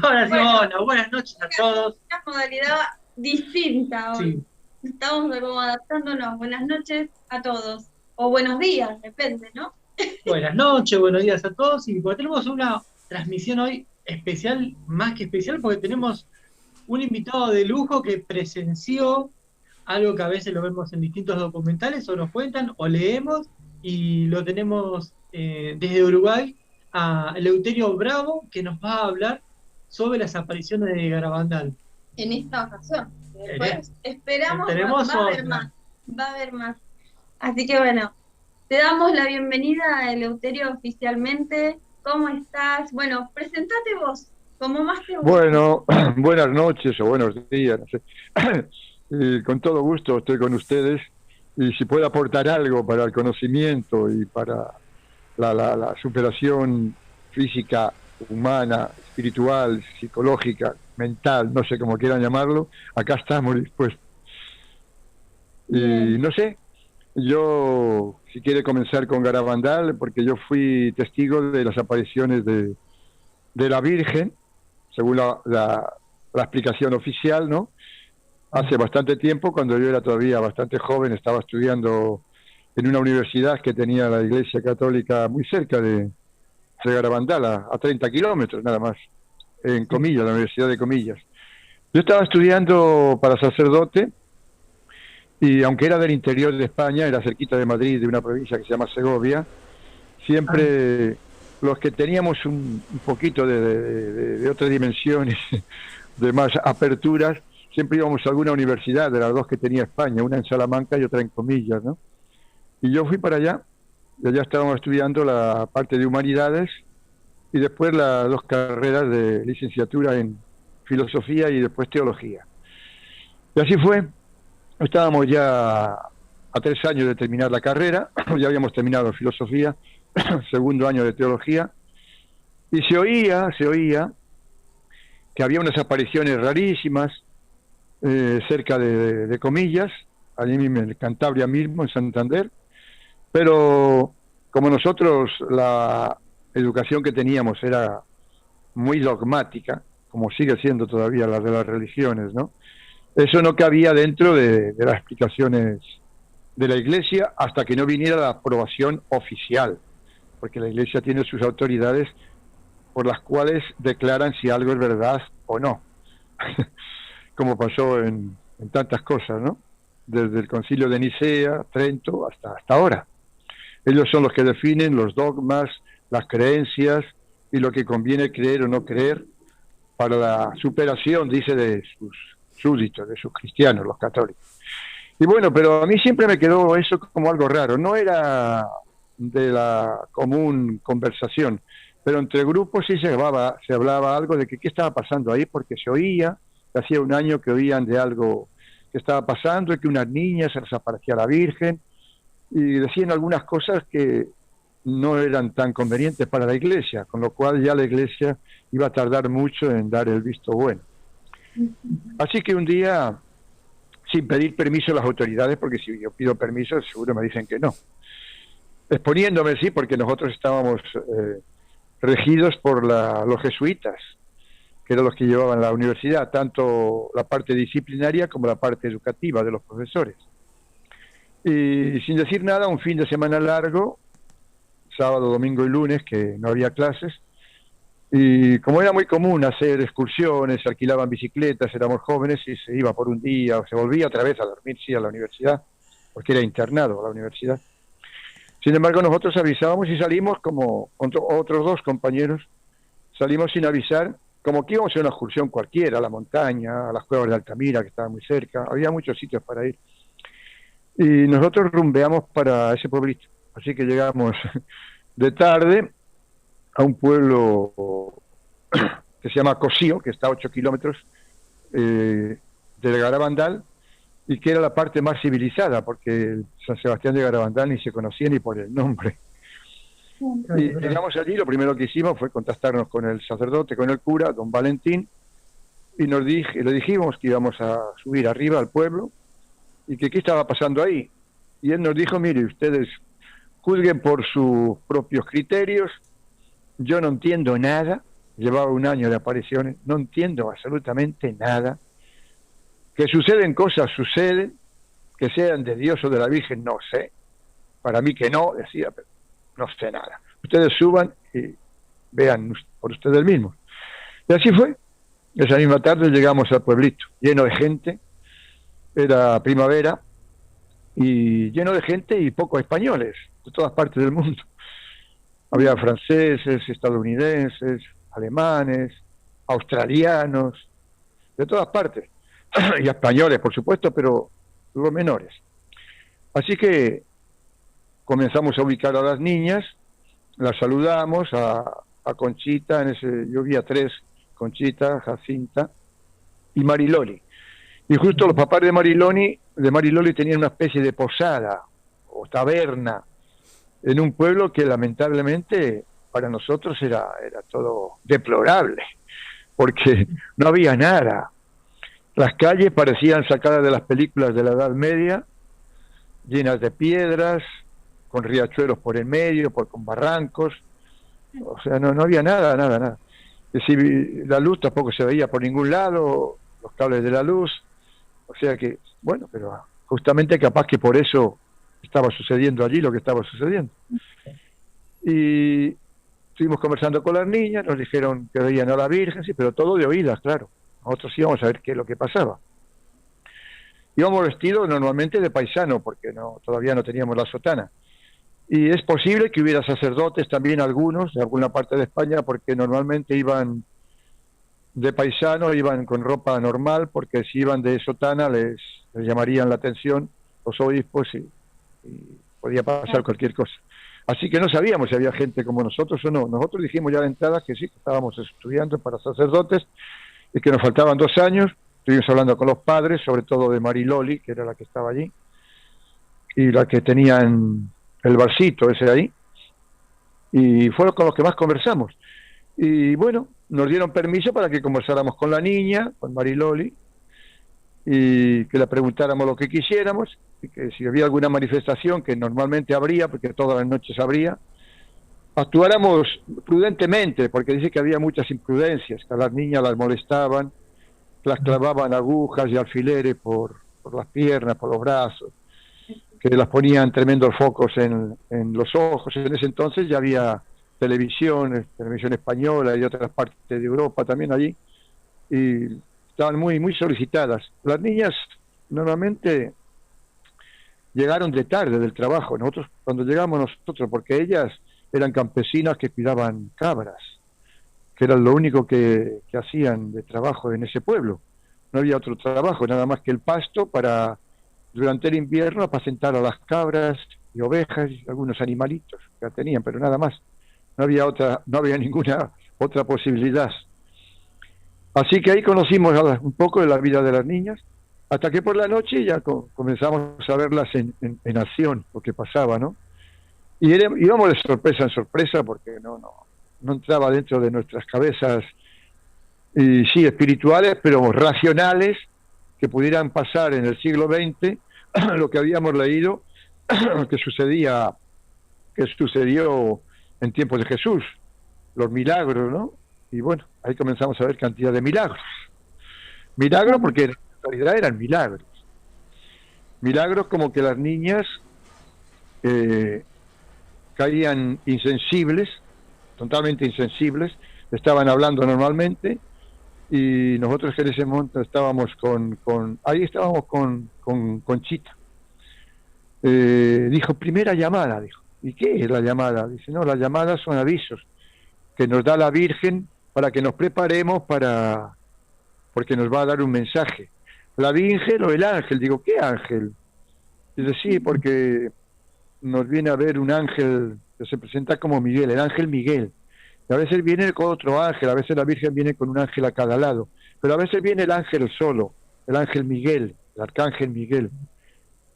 Ahora sí, Bueno, hola, buenas noches a todos. una modalidad distinta hoy. Sí, Estamos como adaptándonos. Buenas noches a todos. O buenos días, depende, ¿no? buenas noches, buenos días a todos. Y pues tenemos una transmisión hoy especial, más que especial, porque tenemos un invitado de lujo que presenció algo que a veces lo vemos en distintos documentales, o nos cuentan, o leemos, y lo tenemos desde Uruguay a Eleuterio Bravo, que nos va a hablar sobre las apariciones de Garabandal. En esta ocasión. En es- Después esperamos, Tenemos va a haber otra. más. Va a haber más. Así que bueno, te damos la bienvenida a Eleuterio oficialmente. ¿Cómo estás? Bueno, presentate vos, como más te guste. Bueno, buenas noches o buenos días, no sé. Y con todo gusto estoy con ustedes y si puedo aportar algo para el conocimiento y para la superación física, humana, espiritual, psicológica, mental, no sé cómo quieran llamarlo, acá estamos dispuestos. Y Bien. no sé, yo si quiere comenzar con Garabandal, porque yo fui testigo de las apariciones de la Virgen, según la explicación oficial, ¿no? Hace bastante tiempo, cuando yo era todavía bastante joven, estaba estudiando en una universidad que tenía la Iglesia Católica muy cerca de Garabandal, a 30 kilómetros nada más, en Sí. Comillas, la Universidad de Comillas. Yo estaba estudiando para sacerdote y aunque era del interior de España, era cerquita de Madrid, de una provincia que se llama Segovia, Ah, siempre los que teníamos un poquito de otras dimensiones, de más aperturas, siempre íbamos a alguna universidad de las dos que tenía España, una en Salamanca y otra en Comillas, ¿no? Y yo fui para allá, y allá estábamos estudiando la parte de humanidades y después las dos carreras de licenciatura en filosofía y después teología. Y así fue, estábamos ya a 3 años de terminar la carrera, ya habíamos terminado filosofía, segundo año de teología, y se oía que había unas apariciones rarísimas cerca de Comillas, allí mismo en Cantabria mismo, en Santander, pero como nosotros la educación que teníamos era muy dogmática, como sigue siendo todavía la de las religiones, ¿no? Eso no cabía dentro de las explicaciones de la Iglesia hasta que no viniera la aprobación oficial, porque la Iglesia tiene sus autoridades por las cuales declaran si algo es verdad o no, como pasó en tantas cosas, ¿no? Desde el concilio de Nicea, Trento, hasta ahora. Ellos son los que definen los dogmas, las creencias y lo que conviene creer o no creer para la superación, dice, de sus súbditos, de sus cristianos, los católicos. Y bueno, pero a mí siempre me quedó eso como algo raro. No era de la común conversación, pero entre grupos sí se hablaba algo de que qué estaba pasando ahí, porque se oía, que hacía un año que oían de algo que estaba pasando, y que unas niñas se les aparecía la Virgen, y decían algunas cosas que no eran tan convenientes para la Iglesia, con lo cual ya la Iglesia iba a tardar mucho en dar el visto bueno. Así que un día, sin pedir permiso a las autoridades, porque si yo pido permiso seguro me dicen que no, exponiéndome, sí, porque nosotros estábamos regidos por los jesuitas, que eran los que llevaban la universidad, tanto la parte disciplinaria como la parte educativa de los profesores. Y sin decir nada, un fin de semana largo, sábado, domingo y lunes, que no había clases, y como era muy común hacer excursiones, se alquilaban bicicletas, éramos jóvenes y se iba por un día, o se volvía otra vez a dormir, sí, a la universidad, porque era internado a la universidad. Sin embargo, nosotros avisábamos y salimos como otros dos compañeros, salimos sin avisar, como que íbamos a una excursión cualquiera, a la montaña, a las cuevas de Altamira, que estaban muy cerca, había muchos sitios para ir. Y nosotros rumbeamos para ese pueblito. Así que llegamos de tarde a un pueblo que se llama Cosío, que está a 8 kilómetros de Garabandal, y que era la parte más civilizada, porque San Sebastián de Garabandal ni se conocía ni por el nombre. claro, Y verdad. llegamos allí, lo primero que hicimos fue contactarnos con el sacerdote, con el cura, don Valentín, y le dijimos que íbamos a subir arriba al pueblo y que qué estaba pasando ahí. Y él nos dijo, mire, ustedes juzguen por sus propios criterios, yo no entiendo nada, llevaba un año de apariciones, no entiendo absolutamente nada. Que suceden cosas, suceden, que sean de Dios o de la Virgen, no sé. Para mí que no, decía, pero no sé nada. Ustedes suban y vean por ustedes mismos. Y así fue. Esa misma tarde llegamos al pueblito, lleno de gente, era primavera, y lleno de gente y pocos españoles, de todas partes del mundo. Había franceses, estadounidenses, alemanes, australianos, de todas partes, y españoles, por supuesto, pero hubo menores. Así que comenzamos a ubicar a las niñas, las saludamos a Conchita, yo vi a 3, Conchita, Jacinta y Mariloli. Y justo los papás de Mariloli tenían una especie de posada o taberna en un pueblo que lamentablemente para nosotros era todo deplorable, porque no había nada. Las calles parecían sacadas de las películas de la Edad Media, llenas de piedras, con riachuelos por en medio, con barrancos. O sea, no había nada. Es decir, la luz tampoco se veía por ningún lado, los cables de la luz. O sea que, bueno, pero justamente capaz que por eso estaba sucediendo allí lo que estaba sucediendo. Y estuvimos conversando con las niñas, nos dijeron que veían a la Virgen, sí, pero todo de oídas, claro. Nosotros íbamos a ver qué es lo que pasaba. Íbamos vestidos normalmente de paisano, porque todavía no teníamos la sotana. Y es posible que hubiera sacerdotes también, algunos, de alguna parte de España, porque normalmente iban de paisano, iban con ropa normal, porque si iban de sotana les llamarían la atención los obispos y podía pasar cualquier cosa. Así que no sabíamos si había gente como nosotros o no. Nosotros dijimos ya de entrada que sí, que estábamos estudiando para sacerdotes y que nos faltaban 2 años. Estuvimos hablando con los padres, sobre todo de Mariloli, que era la que estaba allí, y la que tenían el barcito ese ahí, y fueron con los que más conversamos. Y bueno, nos dieron permiso para que conversáramos con la niña, con Mariloli, y que le preguntáramos lo que quisiéramos, y que si había alguna manifestación, que normalmente habría, porque todas las noches habría, actuáramos prudentemente, porque dice que había muchas imprudencias, que a las niñas las molestaban, las clavaban agujas y alfileres por las piernas, por los brazos, que las ponían tremendos focos en los ojos. En ese entonces ya había televisión española y de otras partes de Europa también allí, y estaban muy solicitadas. Las niñas normalmente llegaron de tarde del trabajo, cuando llegamos nosotros, porque ellas eran campesinas que cuidaban cabras, que era lo único que hacían de trabajo en ese pueblo. No había otro trabajo, nada más que el pasto para, durante el invierno, apacentar a las cabras y ovejas y algunos animalitos que tenían, pero nada más. No había ninguna otra posibilidad. Así que ahí conocimos un poco de la vida de las niñas, hasta que por la noche ya comenzamos a verlas en acción, lo que pasaba, ¿no? Y íbamos de sorpresa en sorpresa, porque no entraba dentro de nuestras cabezas, y sí, espirituales, pero racionales, que pudieran pasar en el siglo XX lo que habíamos leído que sucedió en tiempos de Jesús, los milagros, ¿no? Y bueno, ahí comenzamos a ver cantidad de milagros. Milagros porque en realidad eran milagros. Milagros como que las niñas caían insensibles, totalmente insensibles, estaban hablando normalmente, y nosotros en ese momento estábamos con Conchita. Dijo, primera llamada, dijo. ¿Y qué es la llamada? Dice, no, las llamadas son avisos que nos da la Virgen para que nos preparemos porque nos va a dar un mensaje. ¿La Virgen o el ángel? Digo, ¿qué ángel? Dice, sí, porque nos viene a ver un ángel que se presenta como Miguel, el ángel Miguel. Y a veces viene con otro ángel, a veces la Virgen viene con un ángel a cada lado, pero a veces viene el ángel solo, el ángel Miguel, el arcángel Miguel,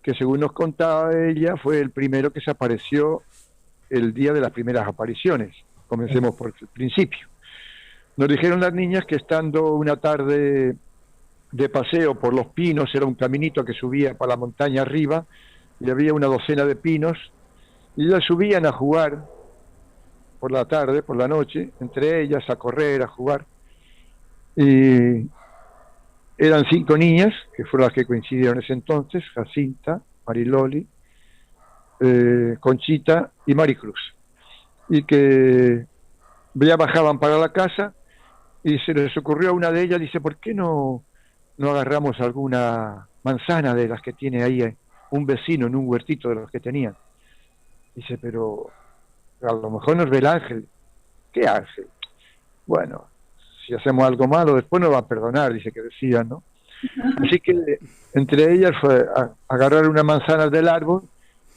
que según nos contaba ella, fue el primero que se apareció el día de las primeras apariciones. Comencemos por el principio. Nos dijeron las niñas que estando una tarde de paseo por los pinos, era un caminito que subía para la montaña arriba, y había una docena de pinos, y ellas subían a jugar por la tarde, por la noche, entre ellas a correr, a jugar. Y eran 5 niñas, que fueron las que coincidieron en ese entonces: Jacinta, Mariloli, Conchita y Maricruz. Y que ya bajaban para la casa y se les ocurrió a una de ellas, dice, ¿por qué no agarramos alguna manzana de las que tiene ahí un vecino en un huertito de los que tenían? Dice, pero a lo mejor nos ve el ángel. ¿Qué ángel? Bueno, si hacemos algo malo después nos va a perdonar, dice que decían, ¿no? Así que entre ellas fue a agarrar una manzana del árbol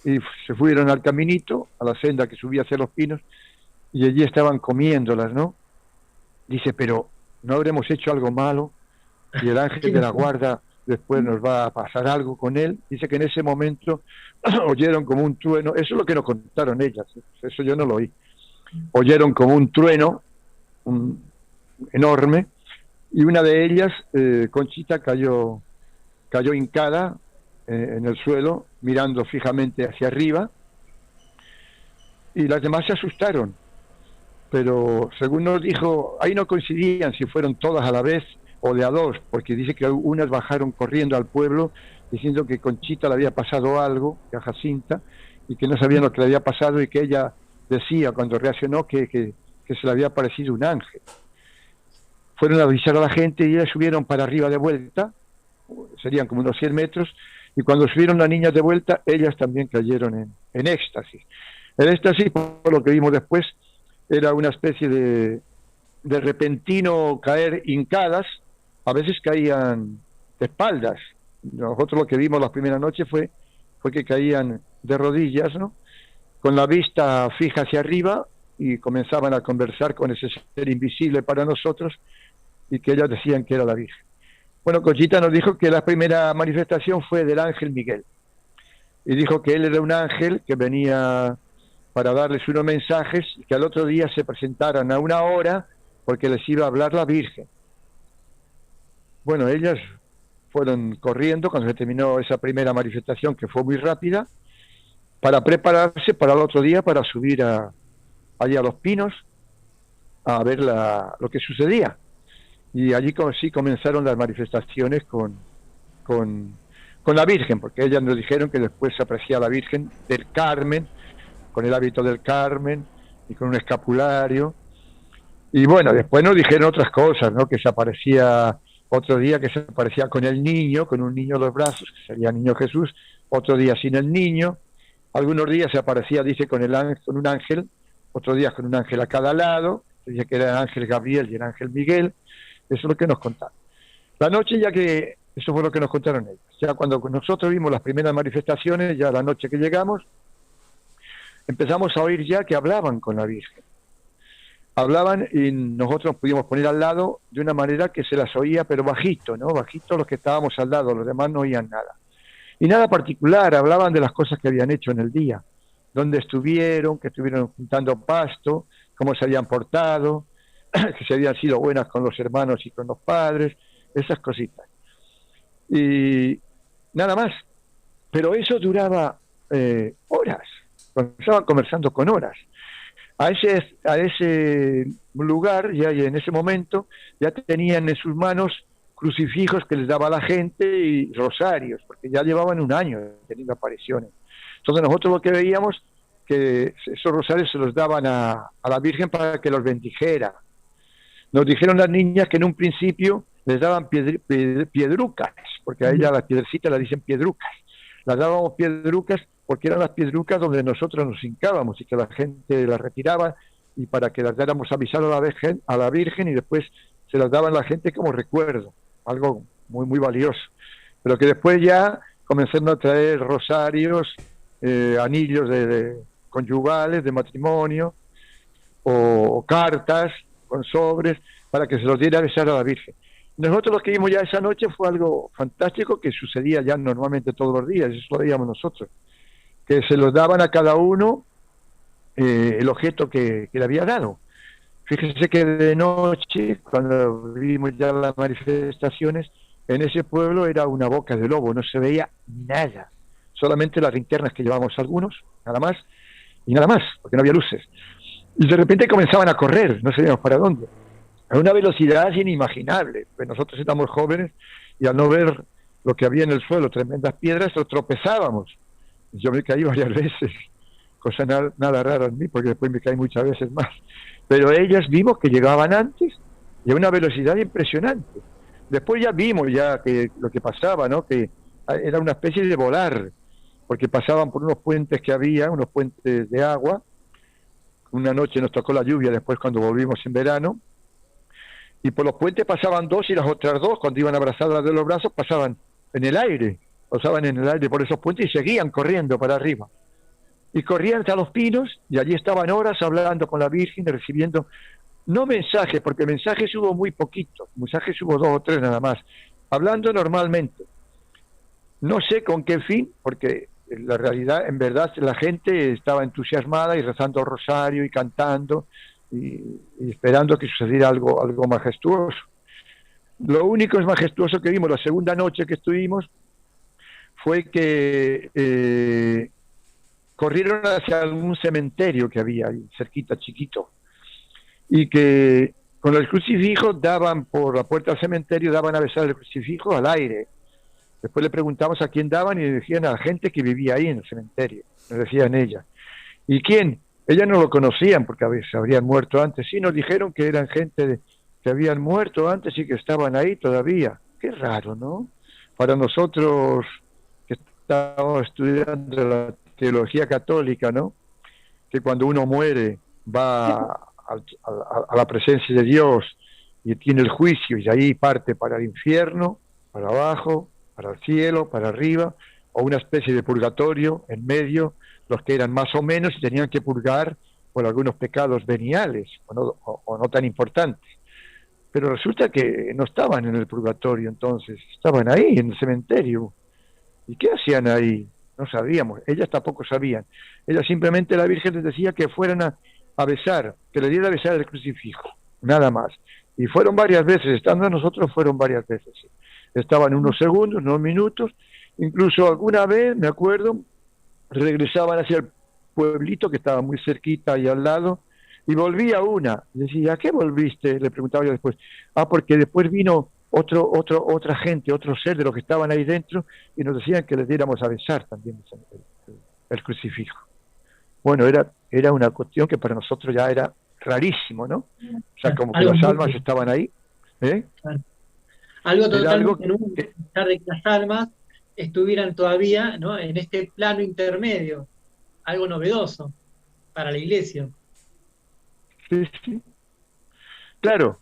y se fueron al caminito, a la senda que subía hacia los pinos, y allí estaban comiéndolas, ¿no? Dice, pero ¿no habremos hecho algo malo? Y el ángel de la guarda después nos va a pasar algo con él. Dice que en ese momento oyeron como un trueno, eso es lo que nos contaron ellas, eso yo no lo oí. Oyeron como un trueno enorme, y una de ellas, Conchita, cayó hincada en el suelo, mirando fijamente hacia arriba, y las demás se asustaron, pero según nos dijo, ahí no coincidían si fueron todas a la vez o de a dos, porque dice que unas bajaron corriendo al pueblo diciendo que Conchita le había pasado algo, que a Jacinta, y que no sabían lo que le había pasado, y que ella decía cuando reaccionó que se le había aparecido un ángel. Fueron a avisar a la gente y ellas subieron para arriba de vuelta, serían como unos 100 metros, y cuando subieron las niñas de vuelta, ellas también cayeron en éxtasis. El éxtasis, por lo que vimos después, era una especie de repentino caer hincadas, a veces caían de espaldas. Nosotros lo que vimos la primera noche fue que caían de rodillas, ¿no?, con la vista fija hacia arriba, y comenzaban a conversar con ese ser invisible para nosotros, y que ellas decían que era la Virgen. Bueno, Conchita nos dijo que la primera manifestación fue del ángel Miguel, y dijo que él era un ángel que venía para darles unos mensajes, y que al otro día se presentaran a una hora porque les iba a hablar la Virgen. Bueno, ellas fueron corriendo cuando se terminó esa primera manifestación, que fue muy rápida, para prepararse para el otro día, para subir allí a los pinos a ver lo que sucedía. Y allí sí comenzaron las manifestaciones con la Virgen, porque ellas nos dijeron que después se aparecía la Virgen del Carmen, con el hábito del Carmen y con un escapulario. Y bueno, después nos dijeron otras cosas, ¿no?, que se aparecía otro día, que se aparecía con el niño, con un niño en los brazos, que sería Niño Jesús, otro día sin el niño, algunos días se aparecía, dice, con un ángel, otros días con un ángel a cada lado, dice que era el ángel Gabriel y el ángel Miguel. Eso es lo que nos contaron. La noche, ya que eso fue lo que nos contaron ellos, ya cuando nosotros vimos las primeras manifestaciones, ya la noche que llegamos, empezamos a oír ya que hablaban con la Virgen. Hablaban y nosotros nos pudimos poner al lado de una manera que se las oía, pero bajito, ¿no? Bajito los que estábamos al lado, los demás no oían nada. Y nada particular, hablaban de las cosas que habían hecho en el día, dónde estuvieron, que estuvieron juntando pasto, cómo se habían portado, que se habían sido buenas con los hermanos y con los padres, esas cositas. Y nada más. Pero eso duraba horas, estaban conversando con horas. A ese lugar, ya en ese momento, ya tenían en sus manos crucifijos que les daba la gente y rosarios, porque ya llevaban un año teniendo apariciones. Entonces nosotros lo que veíamos, que esos rosarios se los daban a la Virgen para que los bendijera. Nos dijeron las niñas que en un principio les daban piedrucas, porque a ella las piedrecitas las dicen piedrucas. Las dábamos piedrucas porque eran las piedrucas donde nosotros nos hincábamos y que la gente las retiraba, y para que las diéramos avisar a la Virgen, y después se las daban a la gente como recuerdo, algo muy, muy valioso. Pero que después ya comenzaron a traer rosarios, anillos conyugales, de matrimonio, o cartas con sobres, para que se los diera a besar a la Virgen. Nosotros lo que vimos ya esa noche fue algo fantástico que sucedía ya normalmente todos los días, eso lo veíamos nosotros, que se los daban a cada uno el objeto que le había dado. Fíjense que de noche, cuando vimos ya las manifestaciones, en ese pueblo era una boca de lobo, no se veía nada, solamente las linternas que llevábamos algunos, nada más, y nada más, porque no había luces. y de repente comenzaban a correr, no sabíamos para dónde, a una velocidad inimaginable. Pues nosotros éramos jóvenes y al no ver lo que había en el suelo, tremendas piedras, nos tropezábamos. Yo me caí varias veces, cosa nada rara en mí, porque después me caí muchas veces más. Pero ellas vimos que llegaban antes y a una velocidad impresionante. Después ya vimos ya que lo que pasaba, ¿no? Que era una especie de volar, porque pasaban por unos puentes que había, unos puentes de agua. Una noche nos tocó la lluvia después cuando volvimos en verano, y por los puentes pasaban dos y las otras dos, cuando iban abrazadas de los brazos, pasaban en el aire, pasaban en el aire por esos puentes y seguían corriendo para arriba. Y corrían hasta los pinos y allí estaban horas hablando con la Virgen, recibiendo, no mensajes, porque mensajes hubo muy poquitos, mensajes hubo 2 o 3 nada más, hablando normalmente. No sé con qué fin, porque la realidad, en verdad, la gente estaba entusiasmada y rezando el rosario y cantando y esperando que sucediera algo majestuoso. Lo único majestuoso que vimos la segunda noche que estuvimos fue que corrieron hacia algún cementerio que había ahí cerquita, chiquito, y que con el crucifijo daban por la puerta del cementerio, daban a besar el crucifijo al aire. Después le preguntamos a quién daban y decían a la gente que vivía ahí en el cementerio, nos decían ella. ¿Y quién? Ellas no lo conocían porque a veces habrían muerto antes. Sí, nos dijeron que eran gente que habían muerto antes y que estaban ahí todavía. Qué raro, ¿no? Para nosotros que estábamos estudiando la teología católica, ¿no? Que cuando uno muere va a la presencia de Dios y tiene el juicio y de ahí parte para el infierno, para abajo, para el cielo, para arriba, o una especie de purgatorio en medio, los que eran más o menos y tenían que purgar por algunos pecados veniales o no tan importantes. Pero resulta que no estaban en el purgatorio entonces, estaban ahí en el cementerio. ¿Y qué hacían ahí? No sabíamos, ellas tampoco sabían. Ellas simplemente, la Virgen les decía que fueran a besar, que le diera a besar el crucifijo, nada más. Y fueron varias veces, estando a nosotros fueron varias veces. Estaban unos segundos, unos minutos, incluso alguna vez, me acuerdo, regresaban hacia el pueblito que estaba muy cerquita y al lado, y volvía una. Decía, ¿a qué volviste? Le preguntaba yo después. Porque después vino otra gente, otro ser de los que estaban ahí dentro, y nos decían que les diéramos a besar también el crucifijo. Bueno, era una cuestión que para nosotros ya era rarísimo, ¿no? O sea, como que las almas estaban ahí. Claro. Algo totalmente nuevo, a pesar de que las almas estuvieran todavía, ¿no?, en este plano intermedio, algo novedoso para la Iglesia. Sí, sí. Claro,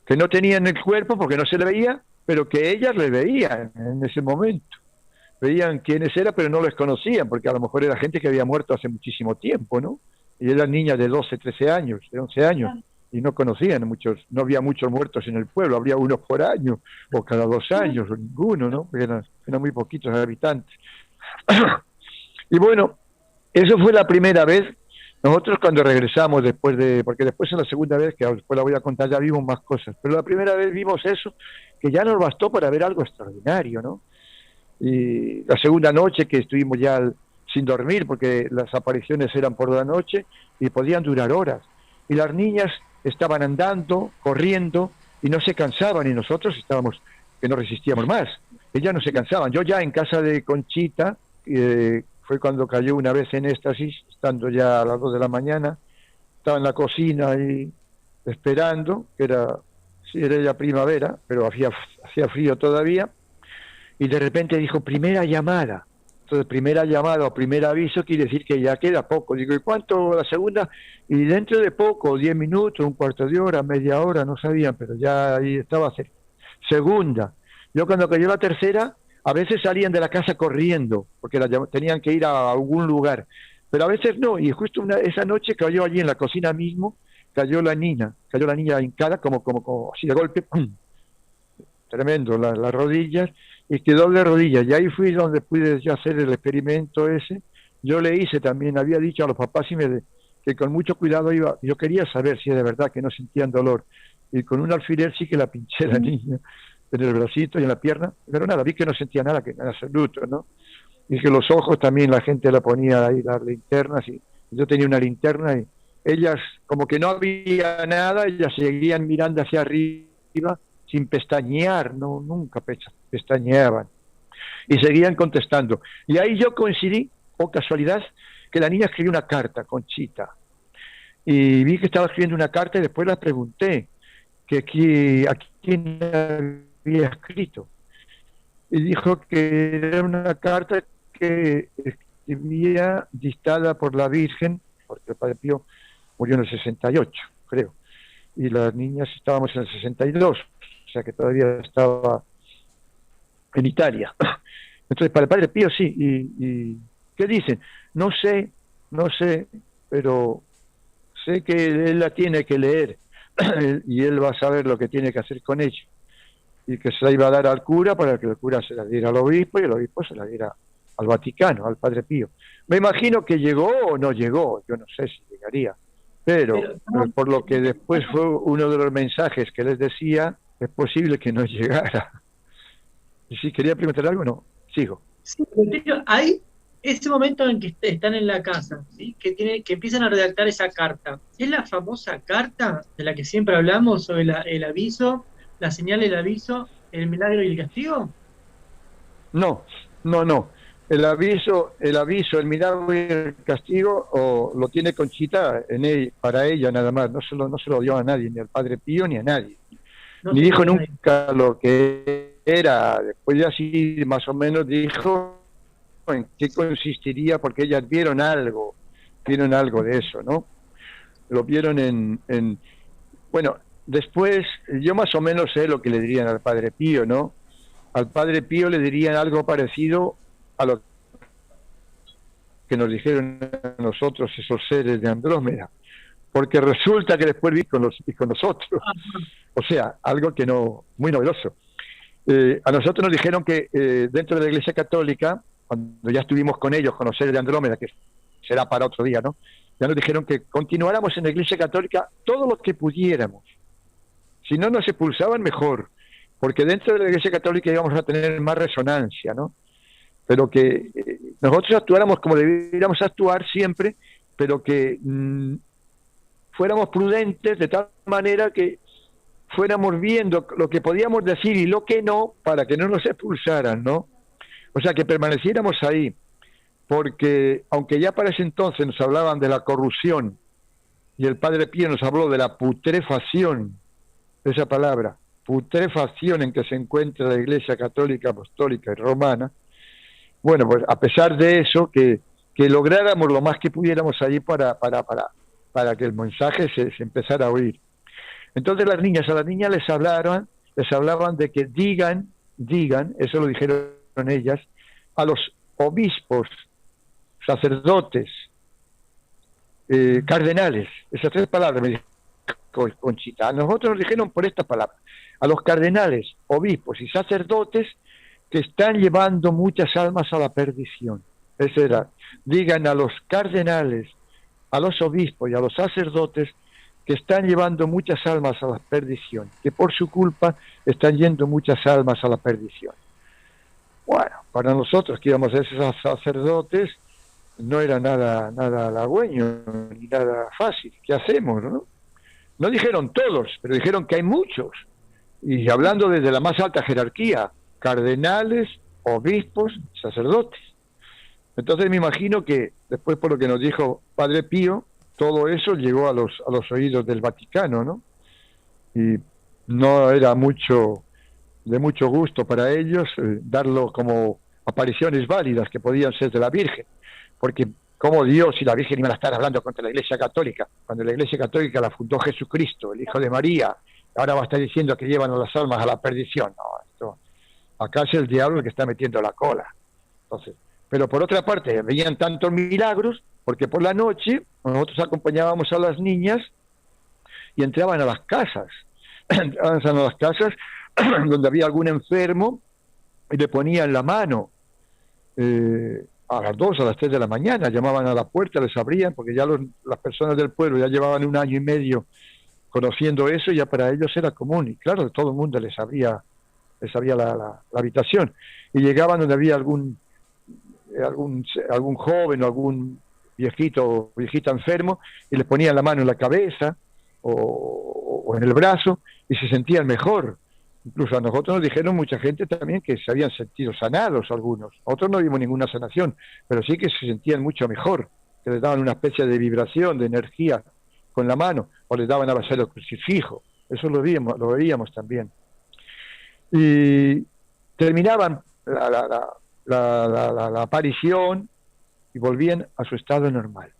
que no tenían el cuerpo porque no se le veía, pero que ellas le veían en ese momento. Veían quiénes eran, pero no les conocían, porque a lo mejor era gente que había muerto hace muchísimo tiempo, ¿no? Y eran niñas de 12, 13 años, de 11 años. Y no conocían muchos, no había muchos muertos en el pueblo, habría uno por año, o cada 2 años, o ninguno, ¿no? Eran muy poquitos habitantes. Y bueno, eso fue la primera vez. Nosotros cuando regresamos porque después en la segunda vez, que después la voy a contar, ya vimos más cosas, pero la primera vez vimos eso, que ya nos bastó para ver algo extraordinario, ¿no? Y la segunda noche que estuvimos ya sin dormir, porque las apariciones eran por la noche y podían durar horas. Y las niñas estaban andando, corriendo, y no se cansaban, y nosotros estábamos, que no resistíamos más. Ellas no se cansaban. Yo ya en casa de Conchita, fue cuando cayó una vez en éxtasis, estando ya a las 2 de la mañana, estaba en la cocina ahí esperando, que era ya primavera, pero hacía frío todavía, y de repente dijo, primera llamada. Entonces, primera llamada o primer aviso quiere decir que ya queda poco. Digo, ¿y cuánto la segunda? Y dentro de poco, 10 minutos, un cuarto de hora, media hora, no sabían, pero ya ahí estaba cerca. Segunda. Yo cuando cayó la tercera, a veces salían de la casa corriendo, porque tenían que ir a algún lugar, pero a veces no, y justo esa noche cayó allí en la cocina mismo, cayó la niña hincada, como así de golpe, ¡pum! Tremendo, las rodillas, y quedó de rodillas, y ahí fui donde pude ya hacer el experimento ese. Yo le hice también, había dicho a los papás que con mucho cuidado yo quería saber si de verdad que no sentían dolor, y con un alfiler sí que la pinché la niña, en el bracito y en la pierna, pero nada, vi que no sentía nada, que en absoluto, ¿no? Y que los ojos también la gente la ponía ahí, las linternas, y yo tenía una linterna ellas, como que no había nada, ellas seguían mirando hacia arriba sin pestañear, no, nunca pestañeaban, y seguían contestando. Y ahí yo coincidí, o casualidad, que la niña escribió una carta, Conchita, y vi que estaba escribiendo una carta y después la pregunté que a quién había escrito. Y dijo que era una carta que escribía dictada por la Virgen, porque el Padre Pío murió en el 68, creo, y las niñas estábamos en el 62, o sea que todavía estaba en Italia. Entonces, para el Padre Pío sí, y ¿qué dicen? No sé, pero sé que él la tiene que leer y él va a saber lo que tiene que hacer con ella, y que se la iba a dar al cura para que el cura se la diera al obispo y el obispo se la diera al Vaticano, al Padre Pío. Me imagino que llegó o no llegó, yo no sé si llegaría, pero por lo que después fue uno de los mensajes que les decía, es posible que no llegara. Y si quería preguntar algo, no, sigo. Sí, pero hay ese momento en que están en la casa, ¿sí? Que empiezan a redactar esa carta. ¿Es la famosa carta de la que siempre hablamos sobre el aviso, la señal del aviso, el milagro y el castigo? No. El milagro y el castigo lo tiene Conchita para ella nada más. No se lo dio a nadie, ni al Padre Pío ni a nadie. No Ni se dijo puede nunca lo que era. Después ya sí, más o menos dijo en qué consistiría, porque ellas vieron algo de eso, ¿no? Lo vieron bueno, después yo más o menos sé lo que le dirían al Padre Pío, ¿no? Al Padre Pío le dirían algo parecido a lo que nos dijeron a nosotros esos seres de Andrómeda, porque resulta que después vi con nosotros, o sea, algo que no, muy novedoso. A nosotros nos dijeron que dentro de la Iglesia Católica, cuando ya estuvimos con ellos, con los seres de Andrómeda, que será para otro día, ¿no? Ya nos dijeron que continuáramos en la Iglesia Católica todo lo que pudiéramos. Si no nos expulsaban, mejor, porque dentro de la Iglesia Católica íbamos a tener más resonancia, ¿no? Pero que nosotros actuáramos como debiéramos actuar siempre, pero que fuéramos prudentes de tal manera que fuéramos viendo lo que podíamos decir y lo que no, para que no nos expulsaran, ¿no? O sea, que permaneciéramos ahí, porque aunque ya para ese entonces nos hablaban de la corrupción, y el Padre Pío nos habló de la putrefacción, esa palabra, putrefacción en que se encuentra la Iglesia Católica, Apostólica y Romana, bueno, pues a pesar de eso, que lográramos lo más que pudiéramos allí para que el mensaje se empezara a oír. Entonces a las niñas les hablaban de que digan, eso lo dijeron ellas, a los obispos, sacerdotes, cardenales, esas tres palabras me dijo Conchita. A nosotros nos dijeron por estas palabras, a los cardenales, obispos y sacerdotes que están llevando muchas almas a la perdición. Eso era, digan a los cardenales, a los obispos y a los sacerdotes que están llevando muchas almas a la perdición, que por su culpa están yendo muchas almas a la perdición. Bueno, para nosotros que íbamos a ser sacerdotes, no era nada halagüeño, ni nada fácil. ¿Qué hacemos, no? No dijeron todos, pero dijeron que hay muchos. Y hablando desde la más alta jerarquía, cardenales, obispos, sacerdotes. Entonces me imagino que después, por lo que nos dijo Padre Pío, todo eso llegó a los oídos del Vaticano, ¿no? Y no era de mucho gusto para ellos darlo como apariciones válidas que podían ser de la Virgen, porque como Dios y la Virgen iban a estar hablando contra la Iglesia Católica, cuando la Iglesia Católica la fundó Jesucristo, el Hijo de María, ahora va a estar diciendo que llevan a las almas a la perdición. No, acá es el diablo el que está metiendo la cola. Entonces, pero por otra parte, veían tantos milagros, porque por la noche nosotros acompañábamos a las niñas y entraban a las casas, donde había algún enfermo y le ponían la mano a las 2, a las 3 de la mañana, llamaban a la puerta, les abrían, porque ya las personas del pueblo ya llevaban 1 año y medio conociendo eso, y ya para ellos era común, y claro, todo el mundo les abría la habitación, y llegaban donde había algún joven o algún viejito o viejita enfermo y les ponían la mano en la cabeza o en el brazo y se sentían mejor. Incluso a nosotros nos dijeron mucha gente también que se habían sentido sanados algunos. Nosotros no vimos ninguna sanación, pero sí que se sentían mucho mejor, que les daban una especie de vibración, de energía con la mano, o les daban a base el crucifijo. Eso lo veíamos también. Y terminaban la aparición y volvían a su estado normal.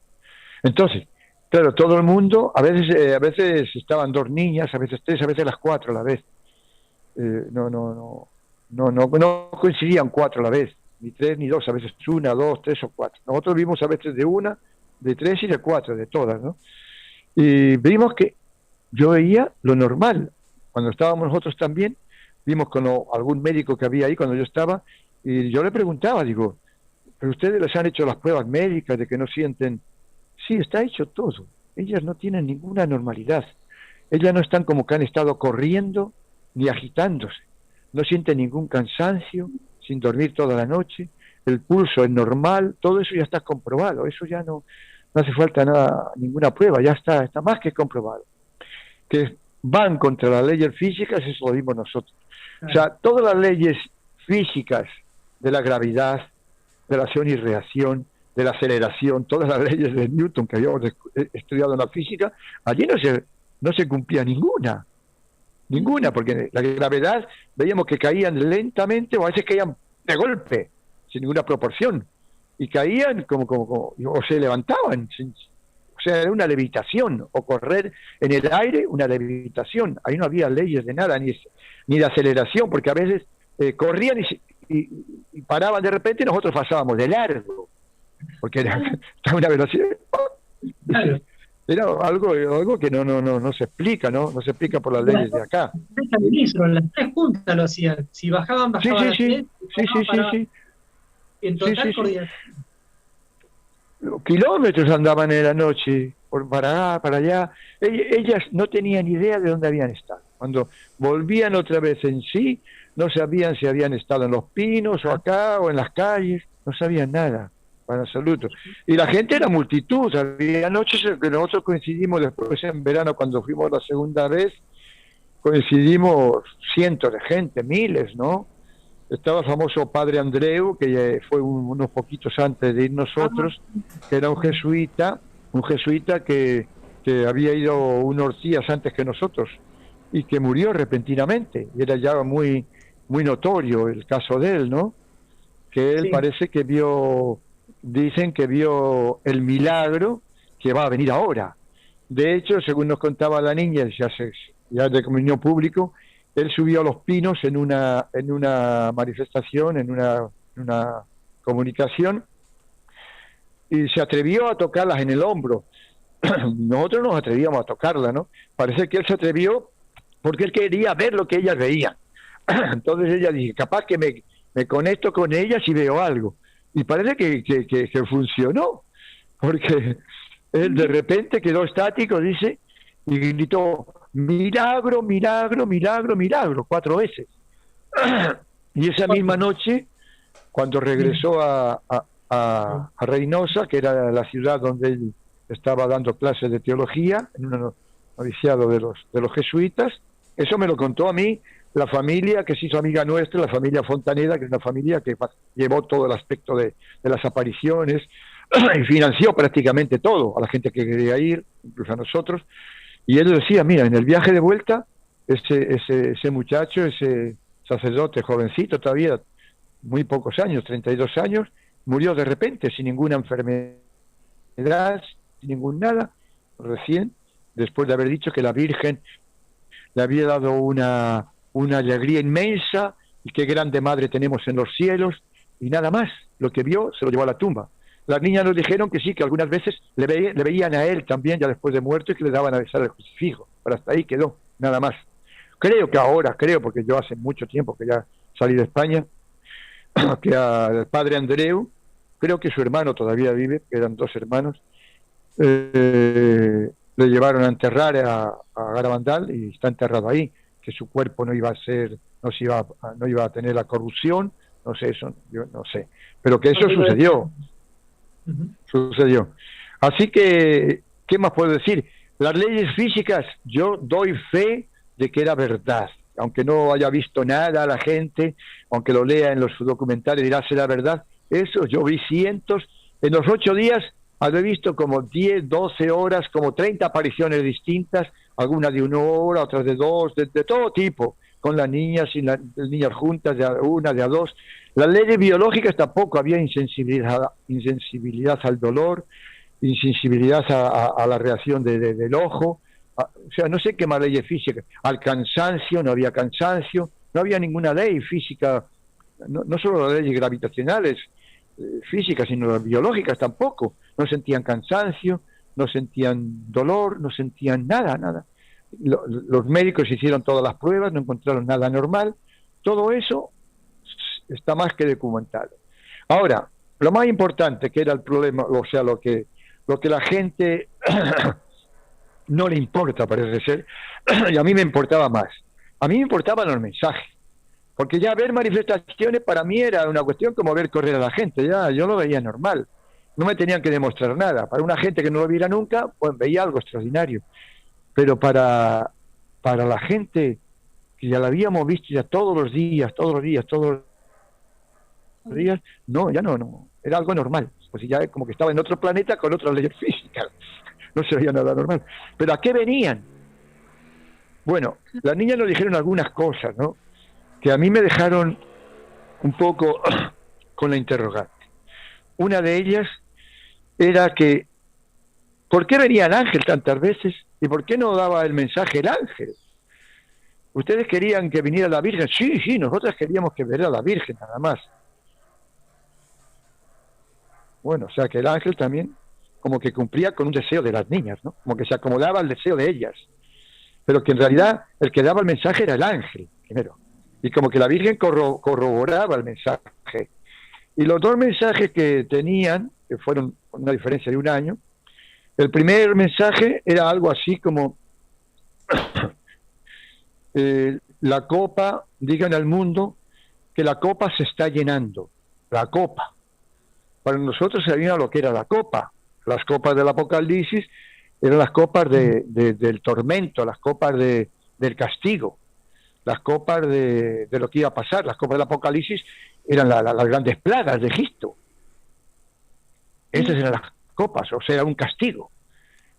Entonces, claro, todo el mundo, a veces estaban 2 niñas, a veces 3, a veces las 4 a la vez. No coincidían 4 a la vez, ni 3 ni 2, a veces 1, 2, 3 o 4. Nosotros vimos a veces de 1, de 3 y de 4, de todas, ¿no? Y vimos que yo veía lo normal. Cuando estábamos nosotros también, vimos con algún médico que había ahí cuando yo estaba, y yo le preguntaba, digo, ¿pero ustedes les han hecho las pruebas médicas de que no sienten? Sí, está hecho todo. Ellas no tienen ninguna normalidad. Ellas no están como que han estado corriendo ni agitándose. No sienten ningún cansancio, sin dormir toda la noche. El pulso es normal. Todo eso ya está comprobado. Eso ya no hace falta nada, ninguna prueba. Ya está más que comprobado. Que van contra las leyes físicas, eso lo vimos nosotros. O sea, todas las leyes físicas de la gravedad, de la acción y reacción, de la aceleración, todas las leyes de Newton que habíamos estudiado en la física, allí no se cumplía ninguna, porque la gravedad veíamos que caían lentamente o a veces caían de golpe, sin ninguna proporción, y caían como o se levantaban, o sea, era una levitación, o correr en el aire, una levitación. Ahí no había leyes de nada, ni de aceleración, porque a veces corrían y paraban de repente y nosotros pasábamos de largo, porque era una velocidad. Claro. Era algo que no se explica, ¿no? No se explica por las leyes de acá. Las 3 juntas lo hacían. Si bajaban las 3. Sí. En total corrían. Kilómetros andaban en la noche, para allá. Ellas no tenían idea de dónde habían estado. Cuando volvían otra vez en sí, no sabían si habían estado en Los Pinos o acá o en las calles, no sabían nada, en absoluto. Y la gente era multitud, había noches en que nosotros coincidimos después en verano cuando fuimos la segunda vez, coincidimos cientos de gente, miles, ¿no? Estaba el famoso padre Andreu, que fue unos poquitos antes de ir nosotros, que era un jesuita que había ido unos días antes que nosotros y que murió repentinamente. Y era ya muy notorio el caso de él, ¿no? Que él parece que dicen que vio el milagro que va a venir ahora. De hecho, según nos contaba la niña, ya de dominio público, él subió a Los Pinos en una manifestación, en una comunicación, y se atrevió a tocarlas en el hombro. Nosotros nos atrevíamos a tocarla, ¿no? Parece que él se atrevió porque él quería ver lo que ellas veían. Entonces ella dice, capaz que me conecto con ellas y veo algo. Y parece que funcionó, porque él de repente quedó estático, dice, y gritó, milagro, milagro, milagro, milagro, 4 veces. Y esa misma noche, cuando regresó a Reynosa, que era la ciudad donde él estaba dando clases de teología, en un noviciado de los jesuitas, eso me lo contó a mí la familia que se hizo amiga nuestra, la familia Fontaneda, que es una familia que llevó todo el aspecto de las apariciones y financió prácticamente todo, a la gente que quería ir, incluso a nosotros. Y él decía, mira, en el viaje de vuelta, ese muchacho, ese sacerdote jovencito todavía, muy pocos años, 32 años, murió de repente, sin ninguna enfermedad, sin ningún nada, recién, después de haber dicho que la Virgen le había dado una alegría inmensa, y qué grande madre tenemos en los cielos, y nada más, lo que vio se lo llevó a la tumba. Las niñas nos dijeron que sí, que algunas veces le veían a él también, ya después de muerto, y que le daban a besar el crucifijo, pero hasta ahí quedó, nada más. Creo, porque yo hace mucho tiempo que ya salí de España, que al padre Andreu, creo que su hermano todavía vive, que eran 2 hermanos, le llevaron a enterrar a Garabandal y está enterrado ahí, que su cuerpo no iba a tener la corrupción, no sé, eso yo no sé, pero que eso sucedió. Ujú. sucedió. Así que, ¿qué más puedo decir? Las leyes físicas, yo doy fe de que era verdad. Aunque no haya visto nada la gente, aunque lo lea en los documentales, dirá será verdad. Eso, yo vi cientos. En los 8 días habré visto como 10, 12 horas, como 30 apariciones distintas, algunas de 1 hora, otras de 2, de todo tipo, con las niñas y las niñas juntas, de a una, de a dos. Las leyes biológicas tampoco había insensibilidad al dolor, insensibilidad a la reacción del ojo, o sea, no sé qué más leyes físicas, al cansancio, no había cansancio, no había ninguna ley física, no solo las leyes gravitacionales, físicas, sino las biológicas tampoco, no sentían cansancio, no sentían dolor, no sentían nada, nada. Los médicos hicieron todas las pruebas, no encontraron nada normal, todo eso está más que documentado. Ahora, lo más importante que era el problema, o sea, lo que la gente no le importa, parece ser, y a mí me importaba más. A mí me importaban los mensajes, porque ya ver manifestaciones para mí era una cuestión como ver correr a la gente, ya yo lo veía normal. No me tenían que demostrar nada. Para una gente que no lo viera nunca, pues veía algo extraordinario. Pero para la gente que ya la habíamos visto ya todos los días, no, ya no, era algo normal, pues ya como que estaba en otro planeta con otras leyes físicas, no se veía nada normal. Pero ¿a qué venían? Bueno, las niñas nos dijeron algunas cosas, ¿no? Que a mí me dejaron un poco con la interrogante. Una de ellas era que, ¿por qué venía el ángel tantas veces? ¿Y por qué no daba el mensaje el ángel? ¿Ustedes querían que viniera la Virgen? Sí, nosotras queríamos que viniera la Virgen, nada más. Bueno, o sea que el ángel también como que cumplía con un deseo de las niñas, ¿no? Como que se acomodaba al deseo de ellas. Pero que en realidad el que daba el mensaje era el ángel, primero. Y como que la Virgen corroboraba el mensaje. Y los dos mensajes que tenían, que fueron con una diferencia de 1 año, el primer mensaje era algo así como la copa, digan al mundo que la copa se está llenando, la copa. Para nosotros sabíamos lo que era la copa. Las copas del Apocalipsis eran las copas del tormento, las copas del castigo, las copas de lo que iba a pasar. Las copas del Apocalipsis eran las grandes plagas de Egipto. Esas eran las copas, o sea, era un castigo.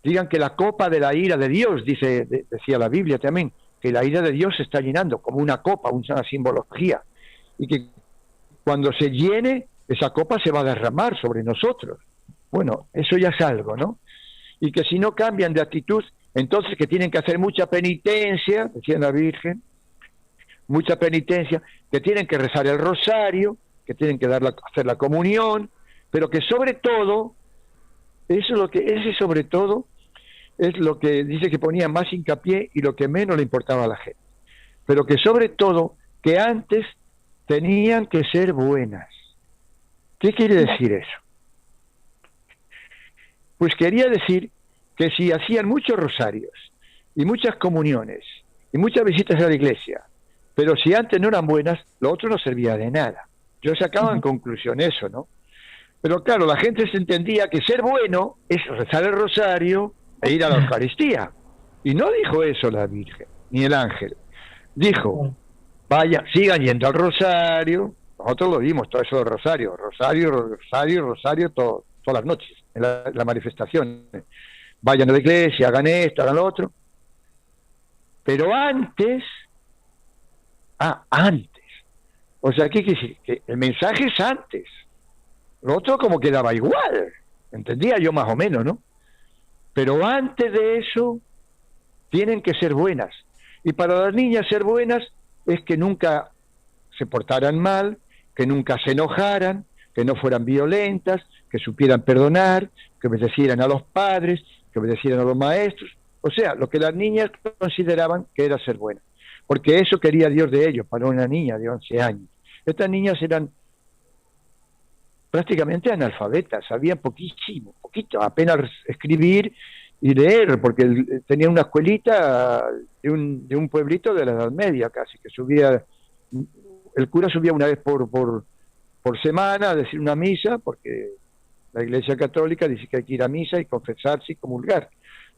Digan que la copa de la ira de Dios, decía la Biblia también, que la ira de Dios se está llenando como una copa, una simbología, y que cuando se llene, esa copa se va a derramar sobre nosotros. Bueno, eso ya es algo, ¿no? Y que si no cambian de actitud, entonces que tienen que hacer mucha penitencia, decía la Virgen, mucha penitencia, que tienen que rezar el rosario, que tienen que hacer la comunión, pero que sobre todo, ese sobre todo es lo que dice que ponía más hincapié y lo que menos le importaba a la gente. Pero que sobre todo, que antes tenían que ser buenas. ¿Qué quiere decir eso? Pues quería decir que si hacían muchos rosarios y muchas comuniones y muchas visitas a la iglesia, pero si antes no eran buenas, lo otro no servía de nada. Yo sacaba en conclusión eso, ¿no? Pero claro, la gente se entendía que ser bueno es rezar el rosario e ir a la Eucaristía. Y no dijo eso la Virgen, ni el ángel. Dijo, vaya, sigan yendo al rosario. Nosotros lo vimos, todo eso del rosario, todas las noches, en la manifestación. Vayan a la iglesia, hagan esto, hagan lo otro. Pero antes, o sea, ¿qué quiere decir? Que el mensaje es antes. Lo otro como quedaba igual, entendía yo más o menos, ¿no? Pero antes de eso, tienen que ser buenas. Y para las niñas ser buenas es que nunca se portaran mal, que nunca se enojaran, que no fueran violentas, que supieran perdonar, que obedecieran a los padres, que obedecieran a los maestros. O sea, lo que las niñas consideraban que era ser buenas. Porque eso quería Dios de ellos, para una niña de 11 años. Estas niñas eran prácticamente analfabetas, sabían poquito, apenas escribir y leer, porque tenían una escuelita de un pueblito de la Edad Media casi, que subía, el cura subía una vez por semana a decir una misa, porque La Iglesia Católica dice que hay que ir a misa y confesarse y comulgar.